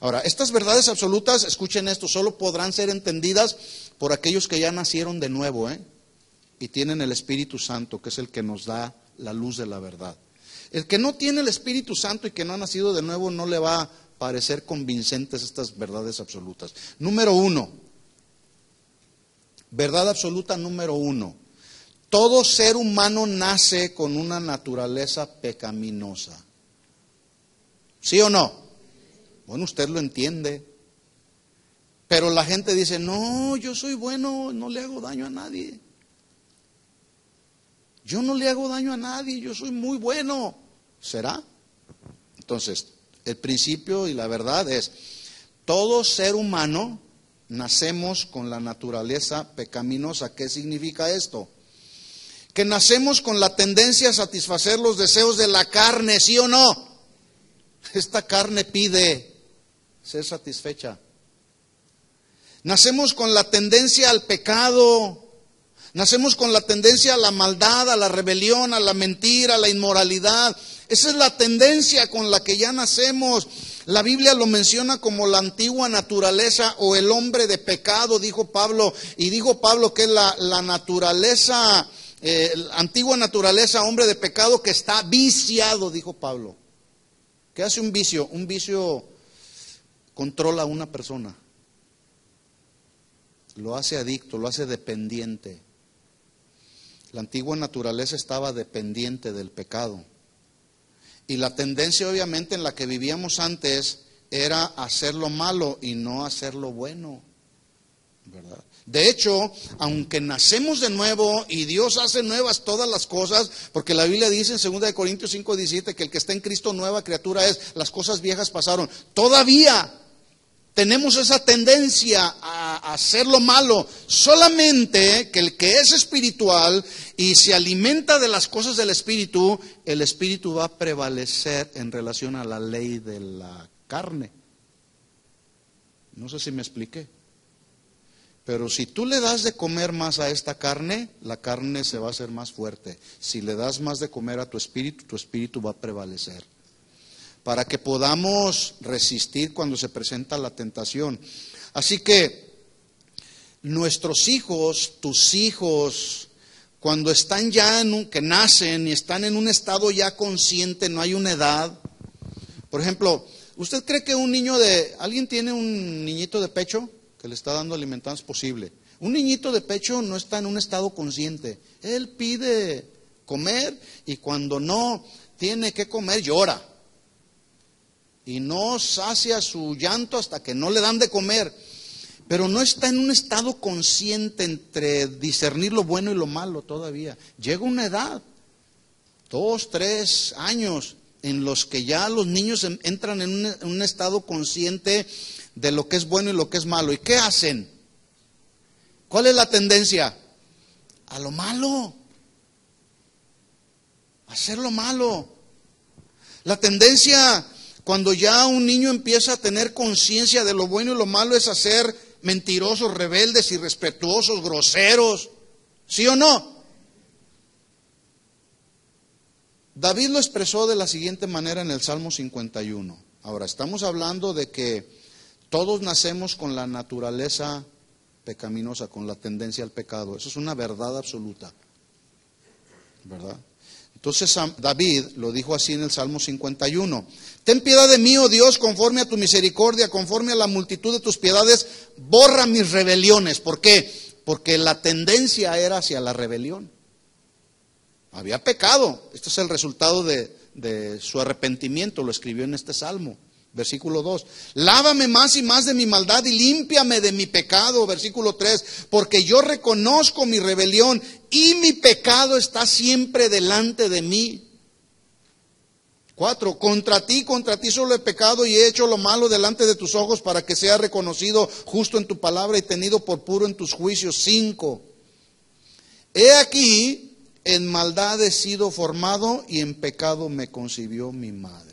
Ahora, estas verdades absolutas, escuchen esto, solo podrán ser entendidas por aquellos que ya nacieron de nuevo, y tienen el Espíritu Santo, que es el que nos da la luz de la verdad. El que no tiene el Espíritu Santo y que no ha nacido de nuevo no le va a parecer convincentes estas verdades absolutas. Número 1, verdad absoluta número 1. Todo ser humano nace con una naturaleza pecaminosa. ¿Sí o no? Bueno, usted lo entiende. Pero la gente dice, no, yo soy bueno, no le hago daño a nadie. Yo no le hago daño a nadie, yo soy muy bueno. ¿Será? Entonces, el principio y la verdad es, todo ser humano nacemos con la naturaleza pecaminosa. ¿Qué significa esto? Que nacemos con la tendencia a satisfacer los deseos de la carne, ¿sí o no? Esta carne pide ser satisfecha. Nacemos con la tendencia al pecado. Nacemos con la tendencia a la maldad, a la rebelión, a la mentira, a la inmoralidad. Esa es la tendencia con la que ya nacemos. La Biblia lo menciona como la antigua naturaleza o el hombre de pecado, dijo Pablo. Y dijo Pablo que es la naturaleza, antigua naturaleza, hombre de pecado que está viciado, dijo Pablo. ¿Qué hace un vicio? Un vicio controla a una persona. Lo hace adicto, lo hace dependiente. La antigua naturaleza estaba dependiente del pecado. Y la tendencia obviamente en la que vivíamos antes era hacer lo malo y no hacer lo bueno, ¿verdad? De hecho, aunque nacemos de nuevo y Dios hace nuevas todas las cosas, porque la Biblia dice en 2 Corintios 5:17 que el que está en Cristo nueva criatura es, las cosas viejas pasaron. Todavía tenemos esa tendencia a hacer lo malo, solamente que el que es espiritual y se alimenta de las cosas del Espíritu, el Espíritu va a prevalecer en relación a la ley de la carne. No sé si me expliqué. Pero si tú le das de comer más a esta carne, la carne se va a hacer más fuerte. Si le das más de comer a tu espíritu va a prevalecer. Para que podamos resistir cuando se presenta la tentación. Así que nuestros hijos, tus hijos, cuando están ya que nacen y están en un estado ya consciente, no hay una edad. Por ejemplo, ¿usted cree que alguien tiene un niñito de pecho que le está dando alimentación? Es posible. Un niñito de pecho no está en un estado consciente. Él pide comer y cuando no tiene que comer llora. Y no sacia su llanto hasta que no le dan de comer. Pero no está en un estado consciente entre discernir lo bueno y lo malo todavía. Llega una edad, 2, 3 años, en los que ya los niños entran en un estado consciente de lo que es bueno y lo que es malo. ¿Y qué hacen? ¿Cuál es la tendencia? A lo malo. A hacer lo malo. La tendencia, cuando ya un niño empieza a tener conciencia de lo bueno y lo malo, es a ser mentirosos, rebeldes, irrespetuosos, groseros. ¿Sí o no? David lo expresó de la siguiente manera en el Salmo 51. Ahora, estamos hablando de que todos nacemos con la naturaleza pecaminosa, con la tendencia al pecado. Eso es una verdad absoluta, ¿verdad? Entonces David lo dijo así en el Salmo 51. Ten piedad de mí, oh Dios, conforme a tu misericordia, conforme a la multitud de tus piedades, borra mis rebeliones. ¿Por qué? Porque la tendencia era hacia la rebelión. Había pecado. Este es el resultado de su arrepentimiento, lo escribió en este Salmo. Versículo 2, lávame más y más de mi maldad y límpiame de mi pecado. Versículo 3, porque yo reconozco mi rebelión y mi pecado está siempre delante de mí. 4, contra ti solo he pecado y he hecho lo malo delante de tus ojos para que sea reconocido justo en tu palabra y tenido por puro en tus juicios. 5, he aquí, en maldad he sido formado y en pecado me concibió mi madre.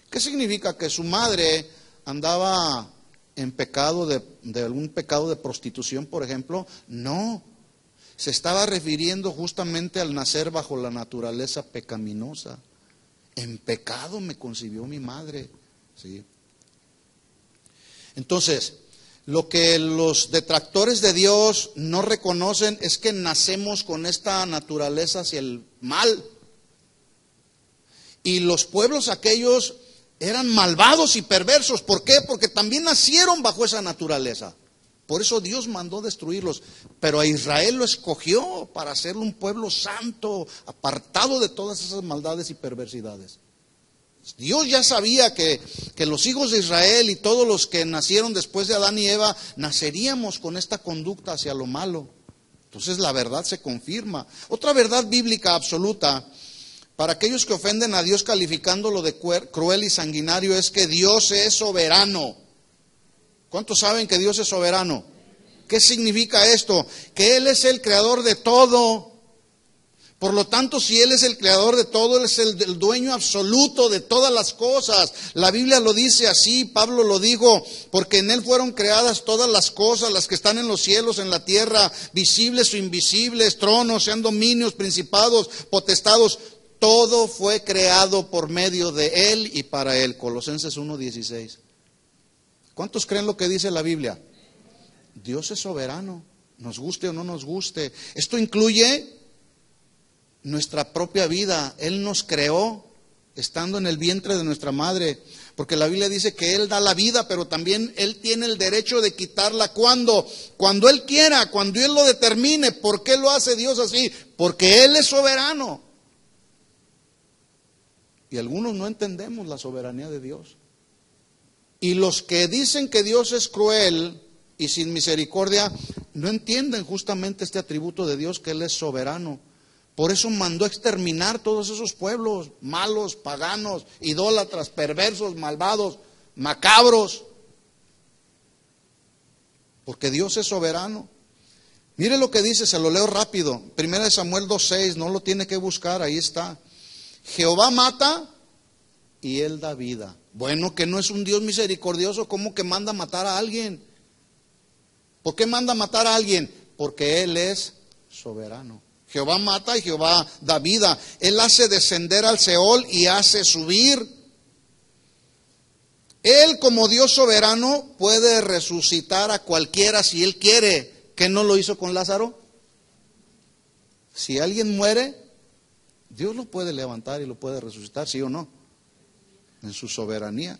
¿Qué significa? ¿Que su madre andaba en pecado de algún pecado de prostitución, por ejemplo? No, se estaba refiriendo justamente al nacer bajo la naturaleza pecaminosa. En pecado me concibió mi madre, ¿sí? Entonces, lo que los detractores de Dios no reconocen es que nacemos con esta naturaleza hacia el mal. Y los pueblos aquellos eran malvados y perversos. ¿Por qué? Porque también nacieron bajo esa naturaleza. Por eso Dios mandó destruirlos. Pero a Israel lo escogió para hacerlo un pueblo santo, apartado de todas esas maldades y perversidades. Dios ya sabía que los hijos de Israel y todos los que nacieron después de Adán y Eva naceríamos con esta conducta hacia lo malo. Entonces la verdad se confirma. Otra verdad bíblica absoluta para aquellos que ofenden a Dios calificándolo de cruel y sanguinario es que Dios es soberano. ¿Cuántos saben que Dios es soberano? ¿Qué significa esto? Que Él es el creador de todo. Por lo tanto, si Él es el creador de todo, Él es el dueño absoluto de todas las cosas. La Biblia lo dice así, Pablo lo dijo, porque en Él fueron creadas todas las cosas, las que están en los cielos, en la tierra, visibles o invisibles, tronos, sean dominios, principados, potestados. Todo fue creado por medio de Él y para Él. Colosenses 1:16. ¿Cuántos creen lo que dice la Biblia? Dios es soberano, nos guste o no nos guste. Esto incluye nuestra propia vida. Él nos creó estando en el vientre de nuestra madre. Porque la Biblia dice que Él da la vida, pero también Él tiene el derecho de quitarla. ¿Cuándo? Cuando Él quiera, cuando Él lo determine. ¿Por qué lo hace Dios así? Porque Él es soberano. Y algunos no entendemos la soberanía de Dios. Y los que dicen que Dios es cruel y sin misericordia, no entienden justamente este atributo de Dios, que Él es soberano. Por eso mandó a exterminar todos esos pueblos malos, paganos, idólatras, perversos, malvados, macabros. Porque Dios es soberano. Mire lo que dice, se lo leo rápido. 1 Samuel 2:6, no lo tiene que buscar, ahí está. Jehová mata y Él da vida. Bueno, que no es un Dios misericordioso, ¿cómo que manda matar a alguien? ¿Por qué manda matar a alguien? Porque Él es soberano. Jehová mata y Jehová da vida. Él hace descender al Seol y hace subir. Él, como Dios soberano, puede resucitar a cualquiera si Él quiere. ¿Qué no lo hizo con Lázaro? Si alguien muere, Dios lo puede levantar y lo puede resucitar, ¿sí o no? En su soberanía.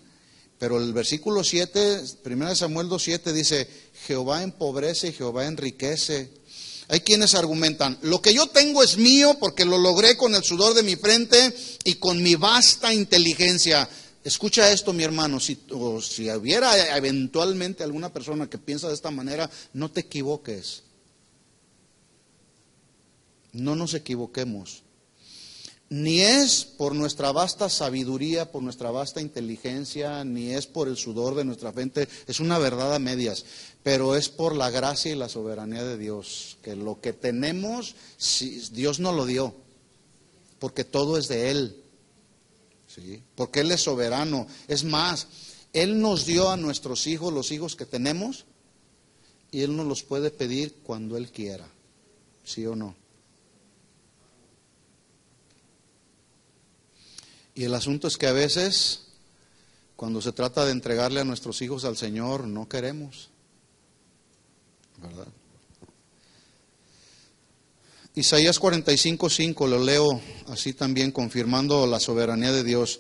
Pero el versículo 7, 1 Samuel 2:7 dice, Jehová empobrece y Jehová enriquece. Hay quienes argumentan, lo que yo tengo es mío porque lo logré con el sudor de mi frente y con mi vasta inteligencia. Escucha esto, mi hermano, si hubiera eventualmente alguna persona que piensa de esta manera, no te equivoques. No nos equivoquemos. Ni es por nuestra vasta sabiduría, por nuestra vasta inteligencia, ni es por el sudor de nuestra frente, es una verdad a medias, pero es por la gracia y la soberanía de Dios, que lo que tenemos, Dios nos lo dio, porque todo es de Él, ¿sí? Porque Él es soberano. Es más, Él nos dio a nuestros hijos, los hijos que tenemos, y Él nos los puede pedir cuando Él quiera, ¿sí o no? Y el asunto es que a veces, cuando se trata de entregarle a nuestros hijos al Señor, no queremos, ¿verdad? Isaías 45:5, lo leo así también, confirmando la soberanía de Dios.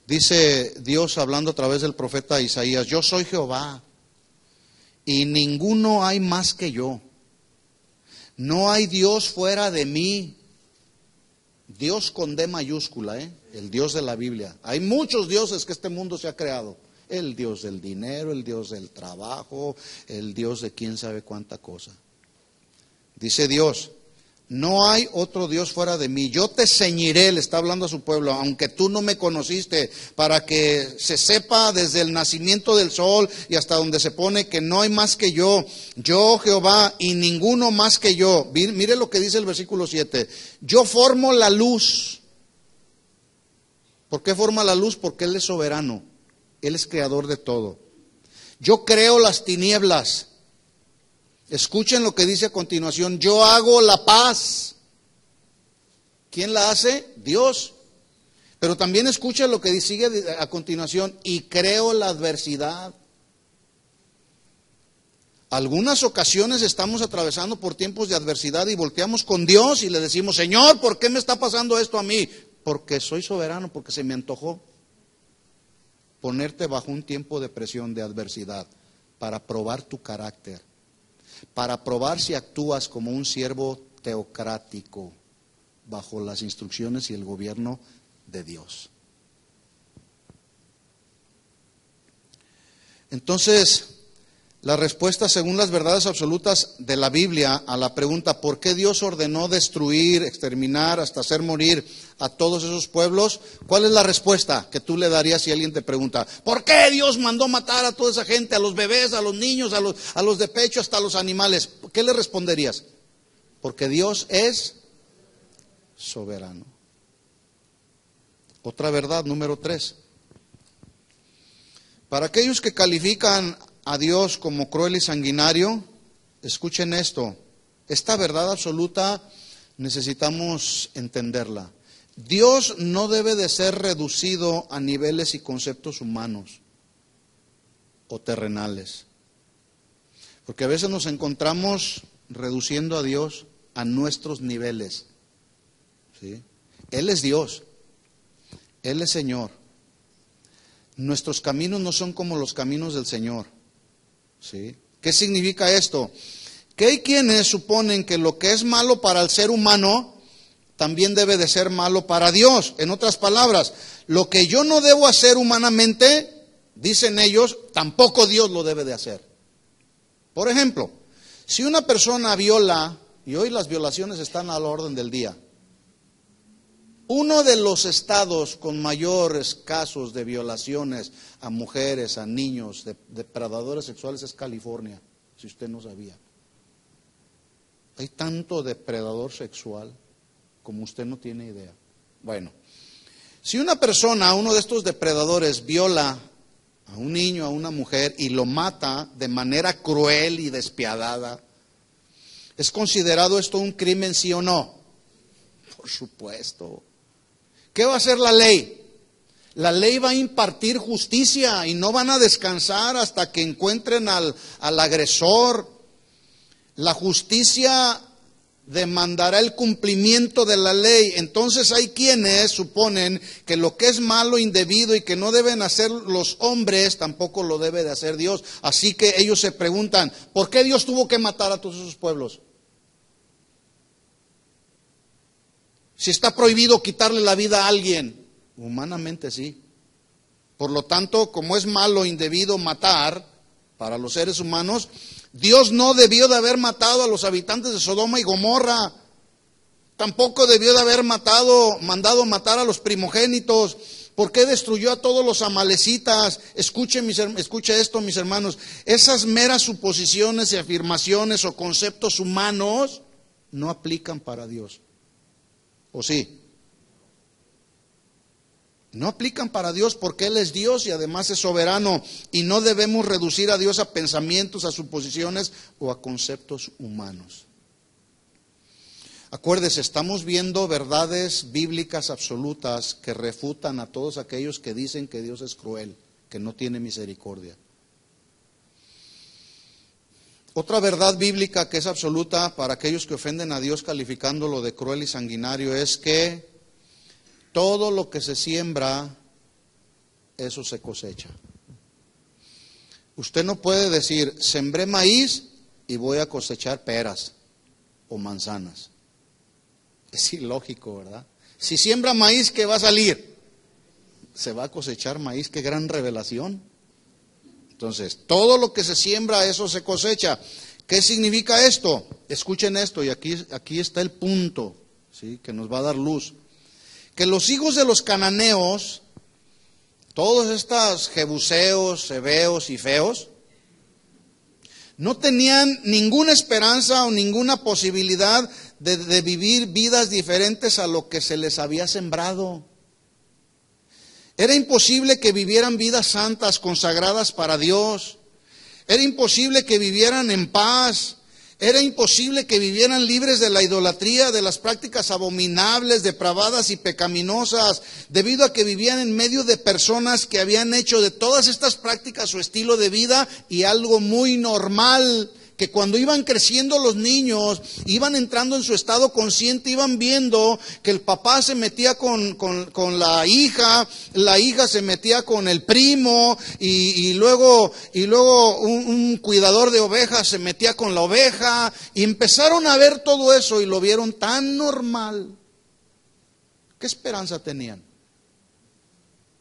Dice Dios hablando a través del profeta Isaías, yo soy Jehová, y ninguno hay más que yo. No hay Dios fuera de mí. Dios con D mayúscula, el Dios de la Biblia. Hay muchos dioses que este mundo se ha creado. El Dios del dinero, el Dios del trabajo, el Dios de quién sabe cuánta cosa. Dice Dios, no hay otro Dios fuera de mí. Yo te ceñiré, le está hablando a su pueblo, aunque tú no me conociste, para que se sepa desde el nacimiento del sol y hasta donde se pone que no hay más que yo. Yo, Jehová, y ninguno más que yo. Mire lo que dice el versículo 7. Yo formo la luz. ¿Por qué forma la luz? Porque Él es soberano. Él es creador de todo. Yo creo las tinieblas. Escuchen lo que dice a continuación, yo hago la paz. ¿Quién la hace? Dios. Pero también escuchen lo que sigue a continuación, y creo la adversidad. Algunas ocasiones estamos atravesando por tiempos de adversidad y volteamos con Dios y le decimos, Señor, ¿por qué me está pasando esto a mí? Porque soy soberano, porque se me antojó ponerte bajo un tiempo de presión, de adversidad, para probar tu carácter. Para probar si actúas como un siervo teocrático bajo las instrucciones y el gobierno de Dios. Entonces, la respuesta según las verdades absolutas de la Biblia a la pregunta ¿por qué Dios ordenó destruir, exterminar, hasta hacer morir a todos esos pueblos? ¿Cuál es la respuesta que tú le darías si alguien te pregunta ¿por qué Dios mandó matar a toda esa gente, a los bebés, a los niños, a los de pecho, hasta a los animales? ¿Qué le responderías? Porque Dios es soberano. Otra verdad, número 3. Para aquellos que califican a Dios como cruel y sanguinario, escuchen esto, esta verdad absoluta necesitamos entenderla. Dios no debe de ser reducido a niveles y conceptos humanos o terrenales, porque a veces nos encontramos reduciendo a Dios a nuestros niveles, ¿sí? Él es Dios, Él es Señor. Nuestros caminos no son como los caminos del Señor. ¿Sí? ¿Qué significa esto? Que hay quienes suponen que lo que es malo para el ser humano también debe de ser malo para Dios. En otras palabras, lo que yo no debo hacer humanamente, dicen ellos, tampoco Dios lo debe de hacer. Por ejemplo, si una persona viola, y hoy las violaciones están a la orden del día, uno de los estados con mayores casos de violaciones a mujeres, a niños, de depredadores sexuales es California, si usted no sabía. Hay tanto depredador sexual como usted no tiene idea. Bueno, si una persona, uno de estos depredadores, viola a un niño, a una mujer y lo mata de manera cruel y despiadada, ¿es considerado esto un crimen, sí o no? Por supuesto. ¿Qué va a hacer la ley? La ley va a impartir justicia y no van a descansar hasta que encuentren al agresor. La justicia demandará el cumplimiento de la ley. Entonces hay quienes suponen que lo que es malo, indebido y que no deben hacer los hombres, tampoco lo debe de hacer Dios. Así que ellos se preguntan, ¿por qué Dios tuvo que matar a todos esos pueblos? Si está prohibido quitarle la vida a alguien, humanamente sí. Por lo tanto, como es malo, indebido matar para los seres humanos, Dios no debió de haber matado a los habitantes de Sodoma y Gomorra. Tampoco debió de haber mandado matar a los primogénitos. ¿Por qué destruyó a todos los amalecitas? Escuche esto, mis hermanos. Esas meras suposiciones y afirmaciones o conceptos humanos no aplican para Dios. ¿O sí? No aplican para Dios porque Él es Dios y además es soberano. Y no debemos reducir a Dios a pensamientos, a suposiciones o a conceptos humanos. Acuérdese, estamos viendo verdades bíblicas absolutas que refutan a todos aquellos que dicen que Dios es cruel, que no tiene misericordia. Otra verdad bíblica que es absoluta para aquellos que ofenden a Dios calificándolo de cruel y sanguinario es que todo lo que se siembra, eso se cosecha. Usted no puede decir, sembré maíz y voy a cosechar peras o manzanas. Es ilógico, ¿verdad? Si siembra maíz, ¿qué va a salir? Se va a cosechar maíz, qué gran revelación. Entonces, todo lo que se siembra, eso se cosecha. ¿Qué significa esto? Escuchen esto, y aquí está el punto, ¿sí?, que nos va a dar luz. Que los hijos de los cananeos, todos estos jebuseos, heveos y feos, no tenían ninguna esperanza o ninguna posibilidad de vivir vidas diferentes a lo que se les había sembrado. Era imposible que vivieran vidas santas, consagradas para Dios. Era imposible que vivieran en paz. Era imposible que vivieran libres de la idolatría, de las prácticas abominables, depravadas y pecaminosas, debido a que vivían en medio de personas que habían hecho de todas estas prácticas su estilo de vida y algo muy normal. Que cuando iban creciendo los niños, iban entrando en su estado consciente, iban viendo que el papá se metía con la hija se metía con el primo, y luego un cuidador de ovejas se metía con la oveja, y empezaron a ver todo eso y lo vieron tan normal. ¿Qué esperanza tenían?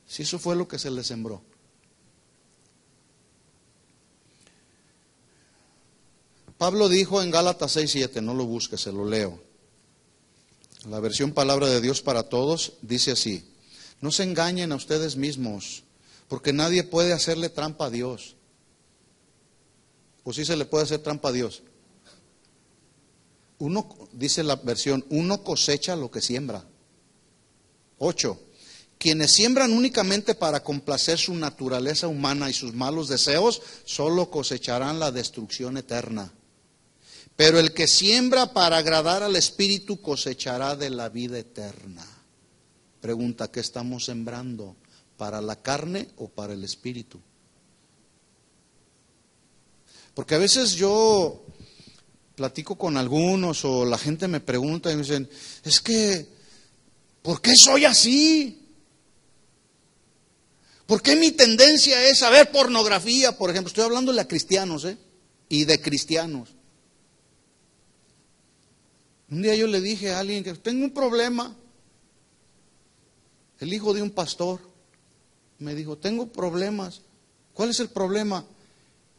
Si eso fue lo que se les sembró. Pablo dijo en Gálatas 6:7, no lo busques, se lo leo. La versión Palabra de Dios para Todos dice así: no se engañen a ustedes mismos, porque nadie puede hacerle trampa a Dios. ¿O sí se le puede hacer trampa a Dios? Dice la versión, uno cosecha lo que siembra. 8. Quienes siembran únicamente para complacer su naturaleza humana y sus malos deseos, solo cosecharán la destrucción eterna. Pero el que siembra para agradar al Espíritu cosechará de la vida eterna. Pregunta, ¿qué estamos sembrando? ¿Para la carne o para el Espíritu? Porque a veces yo platico con algunos o la gente me pregunta y me dicen, es que, ¿por qué soy así? ¿Por qué mi tendencia es a ver pornografía, por ejemplo? Estoy hablándole a cristianos, y de cristianos. Un día yo le dije a alguien que tengo un problema. El hijo de un pastor me dijo, tengo problemas. ¿Cuál es el problema?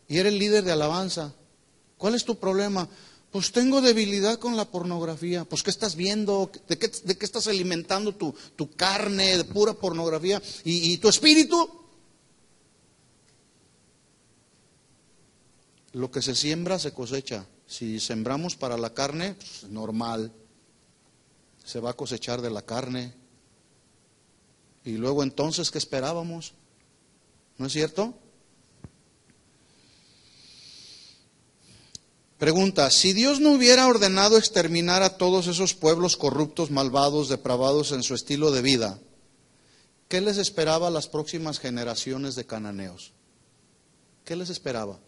Y era el líder de alabanza. ¿Cuál es tu problema? Pues tengo debilidad con la pornografía. Pues ¿qué estás viendo? ¿De qué estás alimentando tu carne de pura pornografía? ¿Y tu espíritu? Lo que se siembra se cosecha. Si sembramos para la carne, pues normal. Se va a cosechar de la carne. Y luego entonces, ¿qué esperábamos? ¿No es cierto? Pregunta, si Dios no hubiera ordenado exterminar a todos esos pueblos corruptos, malvados, depravados en su estilo de vida, ¿qué les esperaba a las próximas generaciones de cananeos? ¿Qué les esperaba?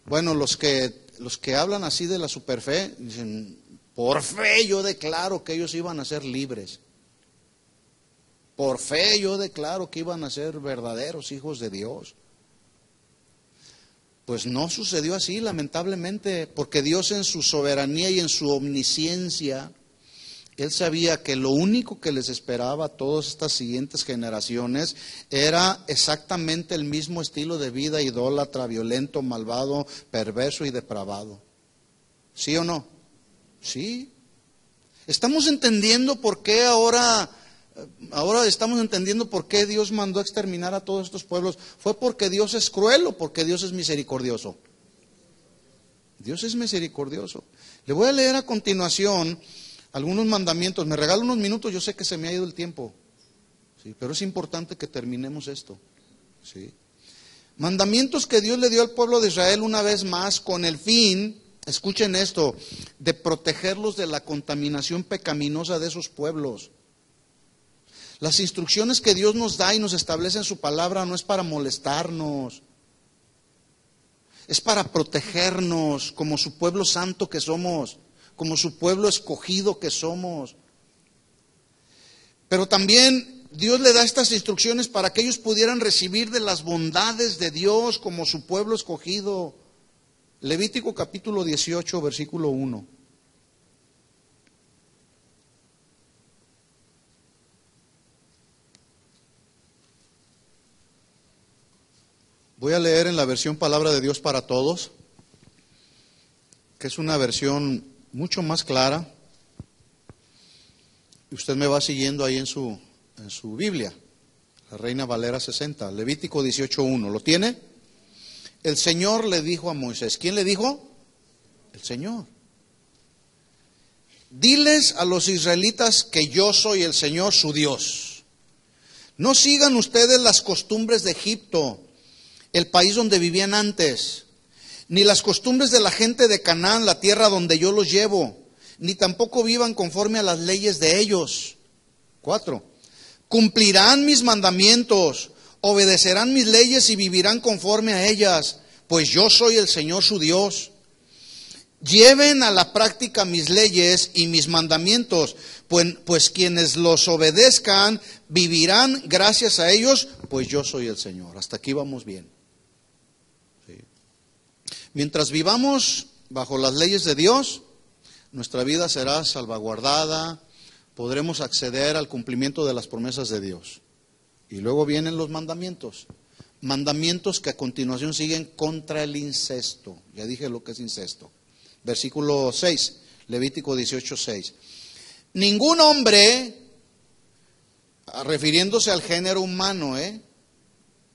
Bueno, los que hablan así de la superfe, dicen, por fe yo declaro que ellos iban a ser libres. Por fe yo declaro que iban a ser verdaderos hijos de Dios. Pues no sucedió así, lamentablemente, porque Dios en su soberanía y en su omnisciencia, Él sabía que lo único que les esperaba a todas estas siguientes generaciones era exactamente el mismo estilo de vida idólatra, violento, malvado, perverso y depravado. ¿Sí o no? Sí. Estamos entendiendo por qué ahora estamos entendiendo por qué Dios mandó a exterminar a todos estos pueblos. ¿Fue porque Dios es cruel o porque Dios es misericordioso? Dios es misericordioso. Le voy a leer a continuación algunos mandamientos. Me regalo unos minutos, yo sé que se me ha ido el tiempo, ¿sí? Pero es importante que terminemos esto, ¿sí? Mandamientos que Dios le dio al pueblo de Israel una vez más con el fin, escuchen esto, de protegerlos de la contaminación pecaminosa de esos pueblos. Las instrucciones que Dios nos da y nos establece en su palabra no es para molestarnos, es para protegernos como su pueblo santo que somos, como su pueblo escogido que somos. Pero también Dios le da estas instrucciones para que ellos pudieran recibir de las bondades de Dios como su pueblo escogido. Levítico capítulo 18, versículo 1. Voy a leer en la versión Palabra de Dios para Todos, que es una versión mucho más clara. Y usted me va siguiendo ahí en su Biblia, la Reina Valera 60, Levítico 18:1. ¿Lo tiene? El Señor le dijo a Moisés. ¿Quién le dijo? El Señor. Diles a los israelitas que yo soy el Señor su Dios. No sigan ustedes las costumbres de Egipto, el país donde vivían antes, ni las costumbres de la gente de Canaán, la tierra donde yo los llevo, ni tampoco vivan conforme a las leyes de ellos. 4. Cumplirán mis mandamientos, obedecerán mis leyes y vivirán conforme a ellas, pues yo soy el Señor su Dios. Lleven a la práctica mis leyes y mis mandamientos, pues quienes los obedezcan vivirán gracias a ellos, pues yo soy el Señor. Hasta aquí vamos bien. Sí. Mientras vivamos bajo las leyes de Dios, nuestra vida será salvaguardada, podremos acceder al cumplimiento de las promesas de Dios. Y luego vienen los mandamientos. Mandamientos que a continuación siguen contra el incesto. Ya dije lo que es incesto. Versículo 6, Levítico 18:6. Ningún hombre, refiriéndose al género humano,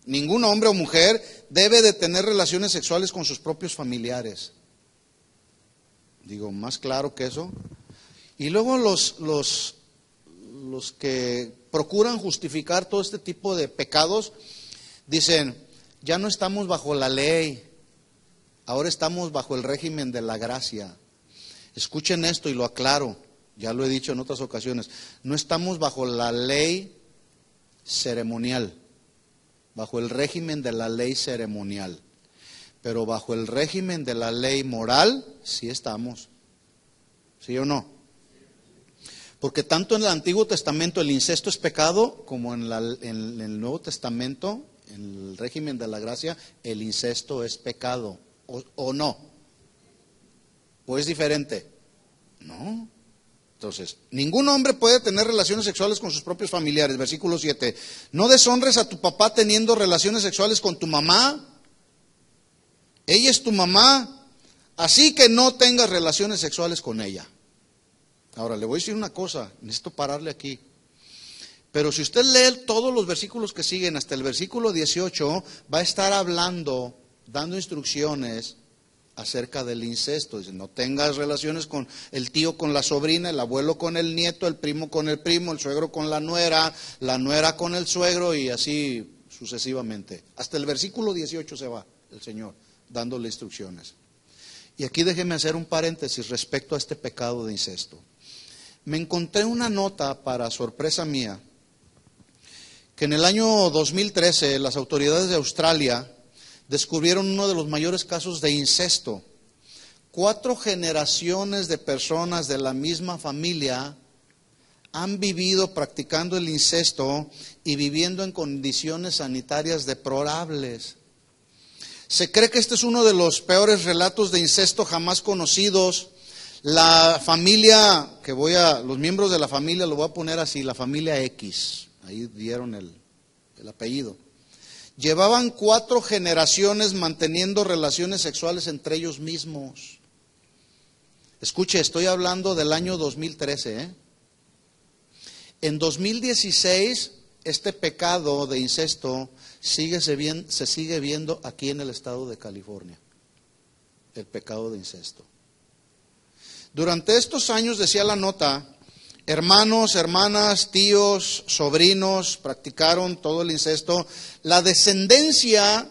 ningún hombre o mujer debe de tener relaciones sexuales con sus propios familiares. Digo, más claro que eso. Y luego los que procuran justificar todo este tipo de pecados, dicen, ya no estamos bajo la ley, ahora estamos bajo el régimen de la gracia. Escuchen esto y lo aclaro, ya lo he dicho en otras ocasiones, no estamos bajo la ley ceremonial, bajo el régimen de la ley ceremonial, pero bajo el régimen de la ley moral sí estamos, ¿sí o no? Porque tanto en el Antiguo Testamento el incesto es pecado, como en el Nuevo Testamento, en el régimen de la gracia, el incesto es pecado, o no, o es diferente. No. Entonces, ningún hombre puede tener relaciones sexuales con sus propios familiares. Versículo 7. No deshonres a tu papá teniendo relaciones sexuales con tu mamá. Ella es tu mamá, así que no tengas relaciones sexuales con ella. Ahora, le voy a decir una cosa, necesito pararle aquí. Pero si usted lee todos los versículos que siguen hasta el versículo 18, va a estar hablando, dando instrucciones acerca del incesto. Dice, no tengas relaciones con el tío con la sobrina, el abuelo con el nieto, el primo con el primo, el suegro con la nuera con el suegro y así sucesivamente. Hasta el versículo 18 se va el Señor dándole instrucciones. Y aquí déjeme hacer un paréntesis respecto a este pecado de incesto. Me encontré una nota, para sorpresa mía, que en el año 2013 las autoridades de Australia descubrieron uno de los mayores casos de incesto. 4 generaciones de personas de la misma familia han vivido practicando el incesto y viviendo en condiciones sanitarias deplorables. Se cree que este es uno de los peores relatos de incesto jamás conocidos. La familia, los miembros de la familia, lo voy a poner así, la familia X, ahí dieron el apellido. Llevaban 4 generaciones manteniendo relaciones sexuales entre ellos mismos. Escuche, estoy hablando del año 2013. En 2016, este pecado de incesto se sigue viendo aquí en el estado de California. El pecado de incesto. Durante estos años, decía la nota, hermanos, hermanas, tíos, sobrinos practicaron todo el incesto. La descendencia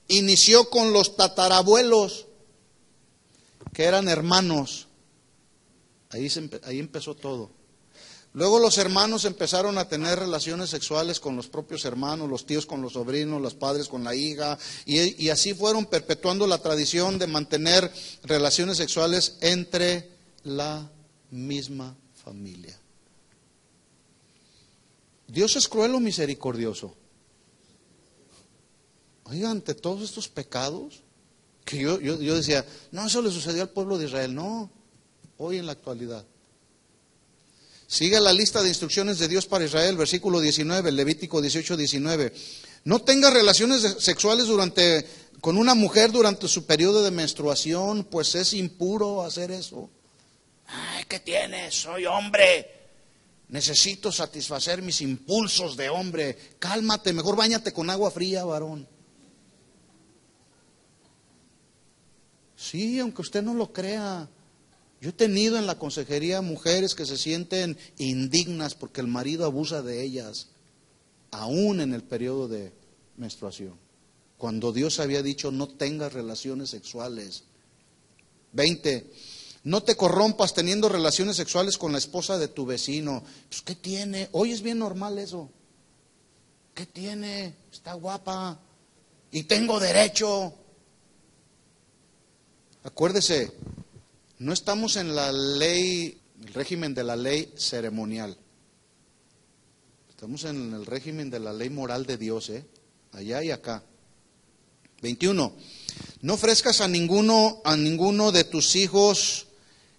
inició con los tatarabuelos, que eran hermanos. Ahí empezó todo. Luego los hermanos empezaron a tener relaciones sexuales con los propios hermanos, los tíos con los sobrinos, los padres con la hija, y así fueron perpetuando la tradición de mantener relaciones sexuales entre la misma familia. ¿Dios es cruel o misericordioso? Oiga, ante todos estos pecados, que yo decía, no, eso le sucedió al pueblo de Israel. No, hoy en la actualidad. Sigue la lista de instrucciones de Dios para Israel, versículo 19, Levítico 18, 19. No tengas relaciones sexuales con una mujer durante su periodo de menstruación, pues es impuro hacer eso. Ay, ¿qué tienes? Soy hombre. Necesito satisfacer mis impulsos de hombre. Cálmate, mejor báñate con agua fría, varón. Sí, aunque usted no lo crea. Yo he tenido en la consejería mujeres que se sienten indignas porque el marido abusa de ellas, aún en el periodo de menstruación, cuando Dios había dicho no tengas relaciones sexuales. 20. No te corrompas teniendo relaciones sexuales con la esposa de tu vecino. Pues, ¿qué tiene? Hoy es bien normal eso. ¿Qué tiene? Está guapa y tengo derecho. Acuérdese, no estamos en la ley, el régimen de la ley ceremonial. Estamos en el régimen de la ley moral de Dios, allá y acá. 21. No ofrezcas a ninguno de tus hijos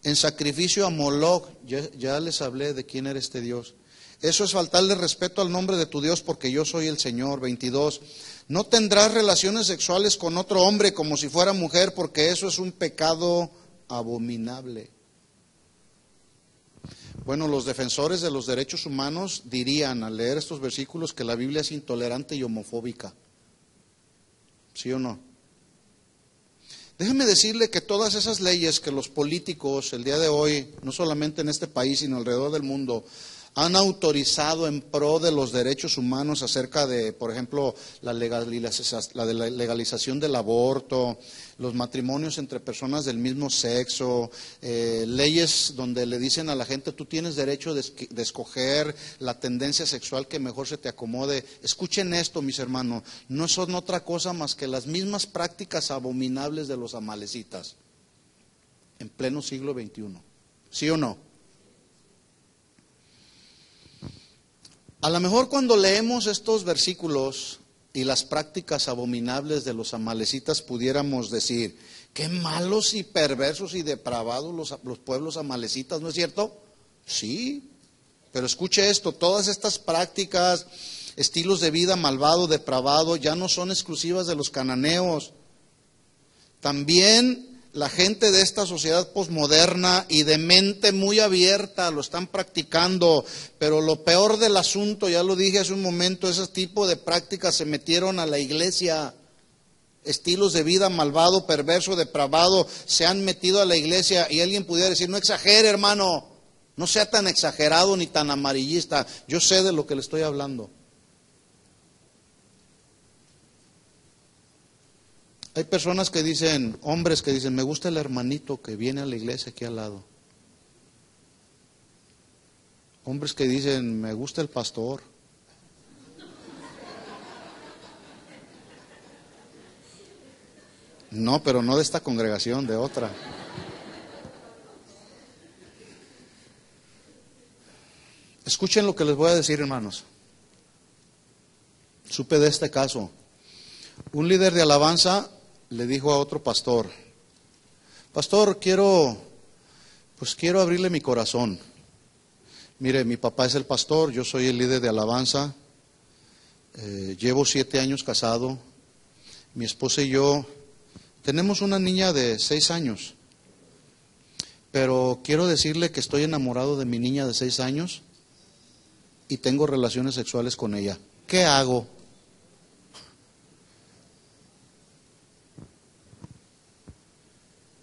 en sacrificio a Moloch. Ya les hablé de quién era este Dios. Eso es faltarle respeto al nombre de tu Dios, porque yo soy el Señor. 22. No tendrás relaciones sexuales con otro hombre como si fuera mujer, porque eso es un pecado abominable. Bueno, los defensores de los derechos humanos dirían al leer estos versículos que la Biblia es intolerante y homofóbica. ¿Sí o no? Déjeme decirle que todas esas leyes que los políticos el día de hoy, no solamente en este país, sino alrededor del mundo, han autorizado en pro de los derechos humanos acerca de, por ejemplo, la legalización del aborto, los matrimonios entre personas del mismo sexo, leyes donde le dicen a la gente, tú tienes derecho de escoger la tendencia sexual que mejor se te acomode. Escuchen esto, mis hermanos, no son otra cosa más que las mismas prácticas abominables de los amalecitas en pleno siglo XXI. ¿Sí o no? A lo mejor cuando leemos estos versículos y las prácticas abominables de los amalecitas, pudiéramos decir, qué malos y perversos y depravados los pueblos amalecitas, ¿no es cierto? Sí, pero escuche esto, todas estas prácticas, estilos de vida malvado, depravado, ya no son exclusivas de los cananeos. También la gente de esta sociedad posmoderna y de mente muy abierta lo están practicando, pero lo peor del asunto, ya lo dije hace un momento, ese tipo de prácticas se metieron a la iglesia. Estilos de vida malvado, perverso, depravado, se han metido a la iglesia, y alguien pudiera decir, no exagere, hermano, no sea tan exagerado ni tan amarillista, yo sé de lo que le estoy hablando. Hay personas que dicen, hombres que dicen, me gusta el hermanito que viene a la iglesia aquí al lado. Hombres que dicen, me gusta el pastor. No, pero no de esta congregación, de otra. Escuchen lo que les voy a decir, hermanos. Supe de este caso. Un líder de alabanza le dijo a otro pastor, pastor, quiero abrirle mi corazón. Mire, mi papá es el pastor, yo soy el líder de alabanza, llevo 7 años casado, mi esposa y yo tenemos una niña de 6 años, pero quiero decirle que estoy enamorado de mi niña de 6 años y tengo relaciones sexuales con ella. ¿Qué hago?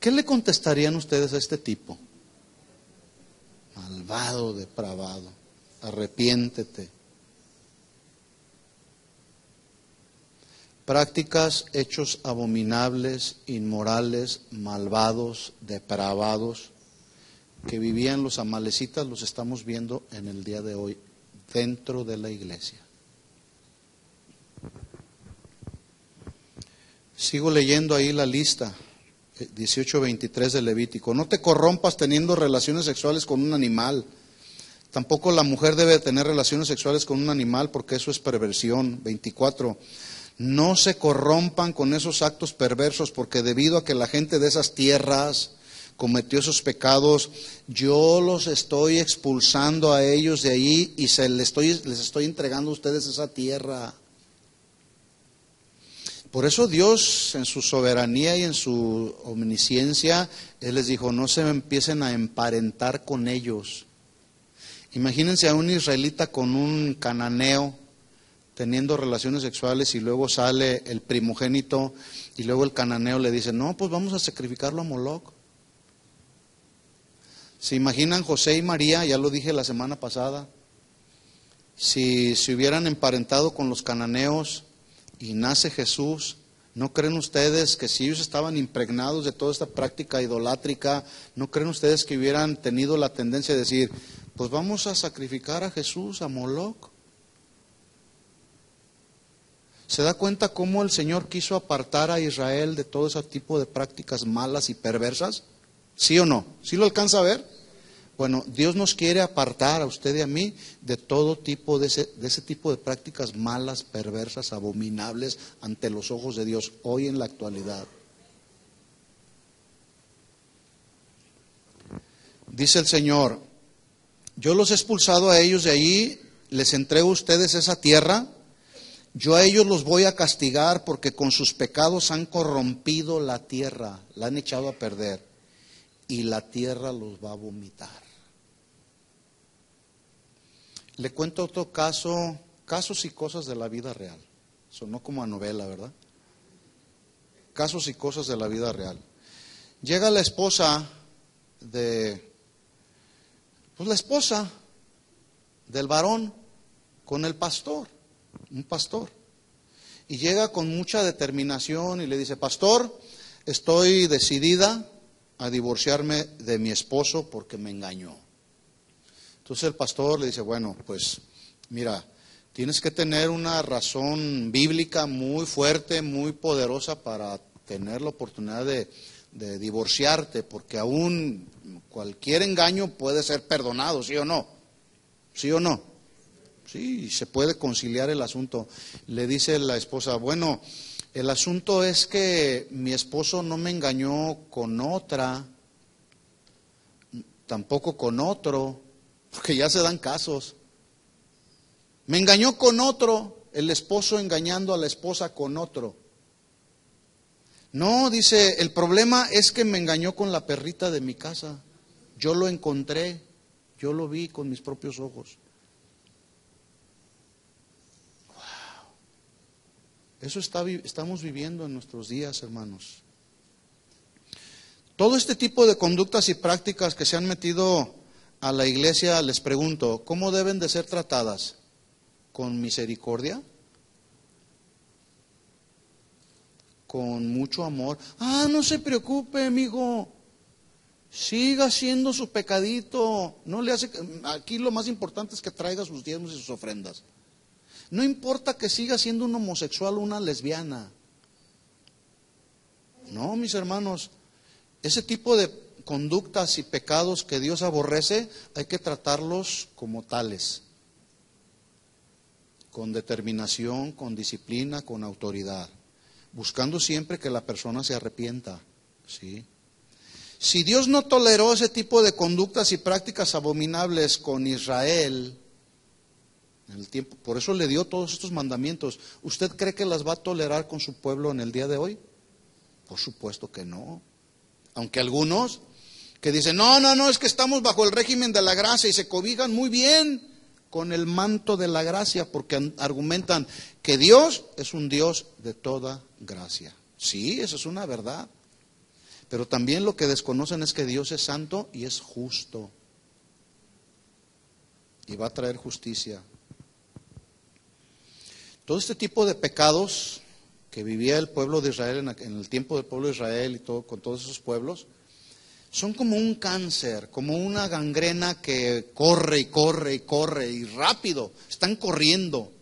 ¿Qué le contestarían ustedes a este tipo? Malvado, depravado, arrepiéntete. Prácticas, hechos abominables, inmorales, malvados, depravados, que vivían los amalecitas, los estamos viendo en el día de hoy dentro de la iglesia. Sigo leyendo ahí la lista. 18:23 de Levítico. No te corrompas teniendo relaciones sexuales con un animal. Tampoco la mujer debe tener relaciones sexuales con un animal, porque eso es perversión. 24. No se corrompan con esos actos perversos, porque debido a que la gente de esas tierras cometió esos pecados, yo los estoy expulsando a ellos de ahí y les estoy entregando a ustedes esa tierra. Por eso Dios, en su soberanía y en su omnisciencia, Él les dijo, no se empiecen a emparentar con ellos. Imagínense a un israelita con un cananeo teniendo relaciones sexuales, y luego sale el primogénito y luego el cananeo le dice, no, pues vamos a sacrificarlo a Moloc. ¿Se imaginan José y María? Ya lo dije la semana pasada. Si se hubieran emparentado con los cananeos y nace Jesús, ¿no creen ustedes que si ellos estaban impregnados de toda esta práctica idolátrica, no creen ustedes que hubieran tenido la tendencia de decir, pues vamos a sacrificar a Jesús a Moloc? ¿Se da cuenta cómo el Señor quiso apartar a Israel de todo ese tipo de prácticas malas y perversas? ¿Sí o no? ¿Sí lo alcanza a ver? Bueno, Dios nos quiere apartar a usted y a mí de todo tipo de ese tipo de prácticas malas, perversas, abominables ante los ojos de Dios hoy en la actualidad. Dice el Señor, yo los he expulsado a ellos de allí, les entrego a ustedes esa tierra, yo a ellos los voy a castigar porque con sus pecados han corrompido la tierra, la han echado a perder y la tierra los va a vomitar. Le cuento otro caso, casos y cosas de la vida real. Sonó como a novela, ¿verdad? Casos y cosas de la vida real. Llega la esposa del varón con el pastor, un pastor. Y llega con mucha determinación y le dice, pastor, estoy decidida a divorciarme de mi esposo porque me engañó. Entonces el pastor le dice, bueno, pues mira, tienes que tener una razón bíblica muy fuerte, muy poderosa para tener la oportunidad de divorciarte, porque aún cualquier engaño puede ser perdonado, ¿sí o no? ¿Sí o no? Sí, se puede conciliar el asunto. Le dice la esposa, bueno, el asunto es que mi esposo no me engañó con otra, tampoco con otro, porque ya se dan casos. Me engañó con otro, el esposo engañando a la esposa con otro. No, dice, el problema es que me engañó con la perrita de mi casa. Yo lo encontré, yo lo vi con mis propios ojos. Wow. Eso estamos viviendo en nuestros días, hermanos. Todo este tipo de conductas y prácticas que se han metido a la iglesia, les pregunto, ¿cómo deben de ser tratadas? ¿Con misericordia? ¿Con mucho amor? Ah, no se preocupe, amigo. Siga haciendo su pecadito. No le hace. Aquí lo más importante es que traiga sus diezmos y sus ofrendas. No importa que siga siendo un homosexual o una lesbiana. No, mis hermanos. Ese tipo de conductas y pecados que Dios aborrece, hay que tratarlos como tales. Con determinación, con disciplina, con autoridad. Buscando siempre que la persona se arrepienta. ¿Sí? Si Dios no toleró ese tipo de conductas y prácticas abominables con Israel, en el tiempo, por eso le dio todos estos mandamientos, ¿usted cree que las va a tolerar con su pueblo en el día de hoy? Por supuesto que no. Aunque algunos que dicen, no, es que estamos bajo el régimen de la gracia y se cobijan muy bien con el manto de la gracia, porque argumentan que Dios es un Dios de toda gracia. Sí, eso es una verdad. Pero también lo que desconocen es que Dios es santo y es justo. Y va a traer justicia. Todo este tipo de pecados que vivía el pueblo de Israel en el tiempo del pueblo de Israel y todo, con todos esos pueblos, son como un cáncer, como una gangrena que corre y corre y corre y rápido, están corriendo.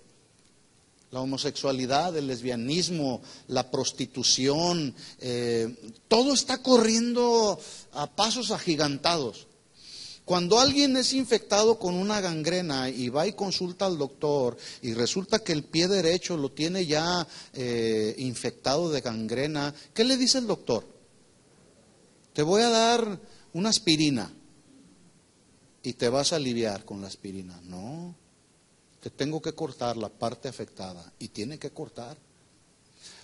La homosexualidad, el lesbianismo, la prostitución, todo está corriendo a pasos agigantados. Cuando alguien es infectado con una gangrena y va y consulta al doctor y resulta que el pie derecho lo tiene ya infectado de gangrena, ¿qué le dice el doctor? Te voy a dar una aspirina y te vas a aliviar con la aspirina. No, te tengo que cortar la parte afectada y tiene que cortar.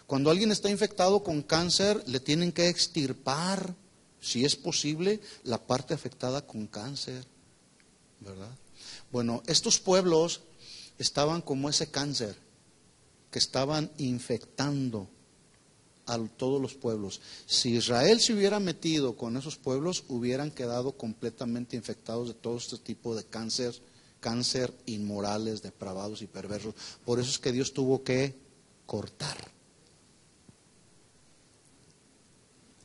Cuando alguien está infectado con cáncer, le tienen que extirpar, si es posible, la parte afectada con cáncer, ¿verdad? Bueno, estos pueblos estaban como ese cáncer, que estaban infectando a todos los pueblos. Si Israel se hubiera metido con esos pueblos, hubieran quedado completamente infectados de todo este tipo de cáncer inmorales, depravados y perversos. Por eso es que Dios tuvo que cortar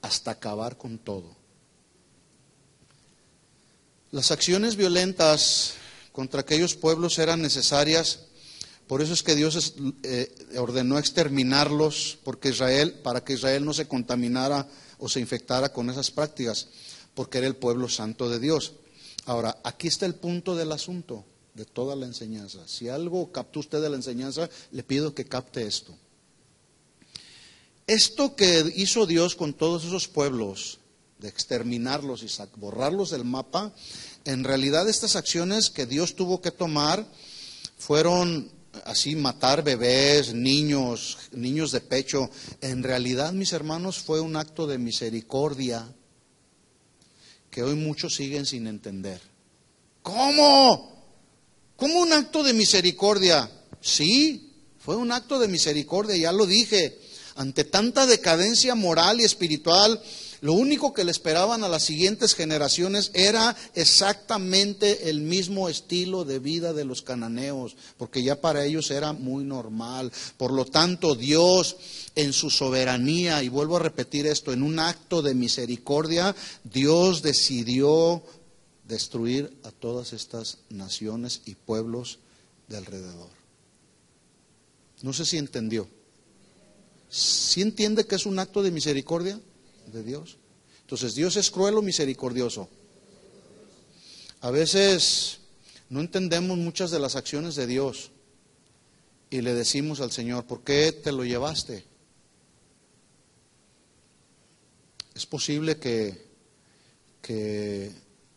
hasta acabar con todo. Las acciones violentas contra aquellos pueblos eran necesarias. Por eso es que Dios ordenó exterminarlos, para que Israel no se contaminara o se infectara con esas prácticas, porque era el pueblo santo de Dios. Ahora, aquí está el punto del asunto, de toda la enseñanza. Si algo captó usted de la enseñanza, le pido que capte esto. Esto que hizo Dios con todos esos pueblos, de exterminarlos y borrarlos del mapa, en realidad estas acciones que Dios tuvo que tomar fueron así, matar bebés, niños de pecho. En realidad, mis hermanos, fue un acto de misericordia que hoy muchos siguen sin entender. ¿Cómo? ¿Cómo un acto de misericordia? Sí, fue un acto de misericordia, ya lo dije. Ante tanta decadencia moral y espiritual, lo único que le esperaban a las siguientes generaciones era exactamente el mismo estilo de vida de los cananeos, porque ya para ellos era muy normal. Por lo tanto, Dios en su soberanía, y vuelvo a repetir esto, en un acto de misericordia, Dios decidió destruir a todas estas naciones y pueblos de alrededor. No sé si entendió. ¿Sí entiende que es un acto de misericordia de Dios? Entonces, ¿Dios es cruel o misericordioso? A veces no entendemos muchas de las acciones de Dios y le decimos al Señor, ¿por qué te lo llevaste? Es posible que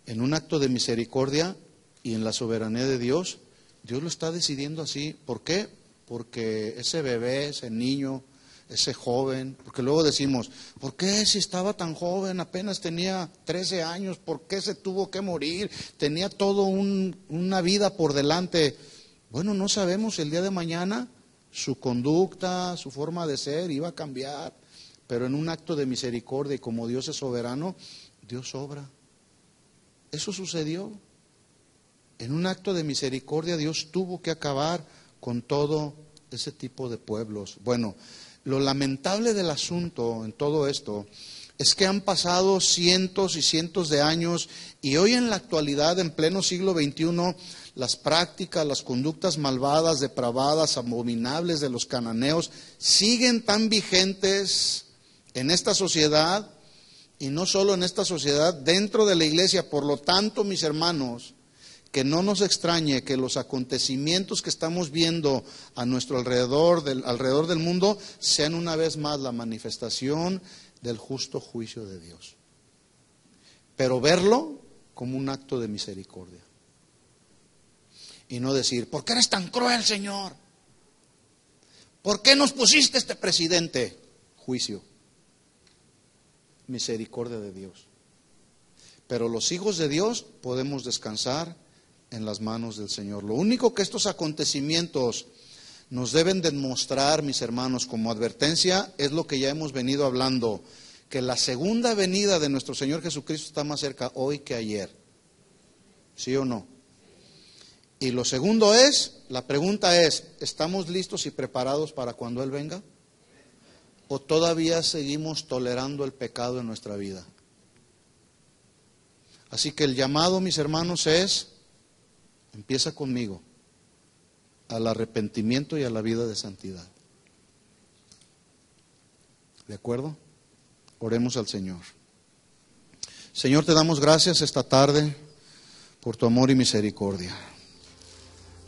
en un acto de misericordia y en la soberanía de Dios, Dios lo está decidiendo así. ¿Por qué? Porque ese bebé, ese niño, ese joven, porque luego decimos, ¿por qué si estaba tan joven, apenas tenía 13 años, por qué se tuvo que morir? Tenía todo una vida por delante. Bueno, no sabemos, el día de mañana su conducta, su forma de ser iba a cambiar, pero en un acto de misericordia y como Dios es soberano, Dios obra. Eso sucedió. En un acto de misericordia Dios tuvo que acabar con todo ese tipo de pueblos. Bueno, lo lamentable del asunto en todo esto es que han pasado cientos y cientos de años y hoy en la actualidad, en pleno siglo XXI, las prácticas, las conductas malvadas, depravadas, abominables de los cananeos siguen tan vigentes en esta sociedad y no solo en esta sociedad, dentro de la iglesia. Por lo tanto, mis hermanos, que no nos extrañe que los acontecimientos que estamos viendo a nuestro alrededor del mundo sean una vez más la manifestación del justo juicio de Dios. Pero verlo como un acto de misericordia. Y no decir, ¿por qué eres tan cruel, Señor? ¿Por qué nos pusiste este presidente? Juicio. Misericordia de Dios. Pero los hijos de Dios podemos descansar en las manos del Señor. Lo único que estos acontecimientos nos deben demostrar, mis hermanos, como advertencia, es lo que ya hemos venido hablando, que la segunda venida de nuestro Señor Jesucristo está más cerca hoy que ayer. ¿Sí o no? Y lo segundo es, la pregunta es, ¿estamos listos y preparados para cuando Él venga? ¿O todavía seguimos tolerando el pecado en nuestra vida? Así que el llamado, mis hermanos, empieza conmigo, al arrepentimiento y a la vida de santidad. ¿De acuerdo? Oremos al Señor. Señor, te damos gracias esta tarde por tu amor y misericordia.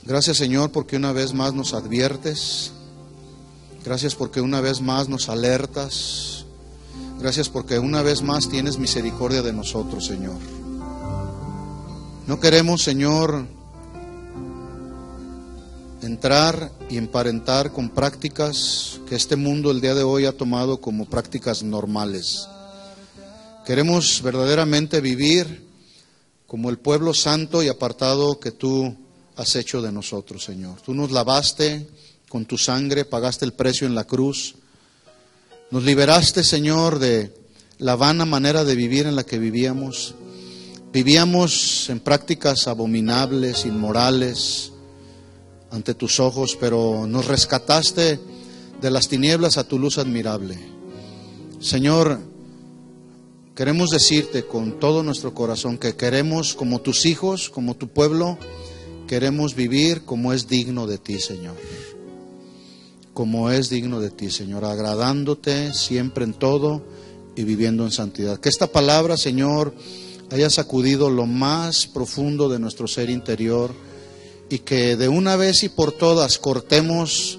Gracias, Señor, porque una vez más nos adviertes. Gracias porque una vez más nos alertas. Gracias porque una vez más tienes misericordia de nosotros, Señor. No queremos, Señor, entrar y emparentar con prácticas que este mundo el día de hoy ha tomado como prácticas normales. Queremos verdaderamente vivir como el pueblo santo y apartado que tú has hecho de nosotros, Señor. Tú nos lavaste con tu sangre, pagaste el precio en la cruz. Nos liberaste, Señor, de la vana manera de vivir en la que vivíamos. Vivíamos en prácticas abominables, inmorales, ante tus ojos, pero nos rescataste de las tinieblas a tu luz admirable. Señor, queremos decirte con todo nuestro corazón que queremos, como tus hijos, como tu pueblo, queremos vivir como es digno de ti, Señor. Como es digno de ti, Señor, agradándote siempre en todo y viviendo en santidad. Que esta palabra, Señor, haya sacudido lo más profundo de nuestro ser interior y que de una vez y por todas cortemos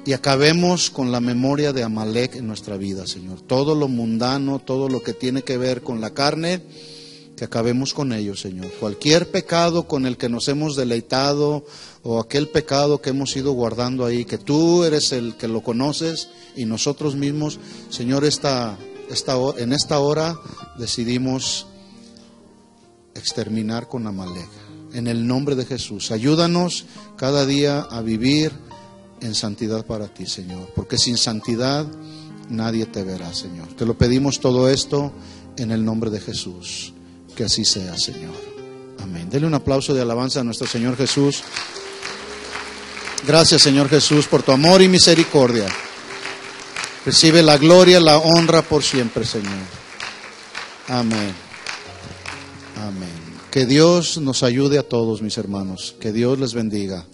y acabemos con la memoria de Amalek en nuestra vida, Señor. Todo lo mundano, todo lo que tiene que ver con la carne, que acabemos con ello, Señor. Cualquier pecado con el que nos hemos deleitado o aquel pecado que hemos ido guardando ahí, que tú eres el que lo conoces y nosotros mismos, Señor, en esta hora decidimos exterminar con Amalek. En el nombre de Jesús, ayúdanos cada día a vivir en santidad para ti, Señor, porque sin santidad nadie te verá, Señor. Te lo pedimos todo esto en el nombre de Jesús. Que así sea, Señor. Amén. Dele un aplauso de alabanza a nuestro Señor Jesús. Gracias, Señor Jesús, por tu amor y misericordia. Recibe la gloria, la honra por siempre, Señor. Amén. Amén. Que Dios nos ayude a todos, mis hermanos. Que Dios les bendiga.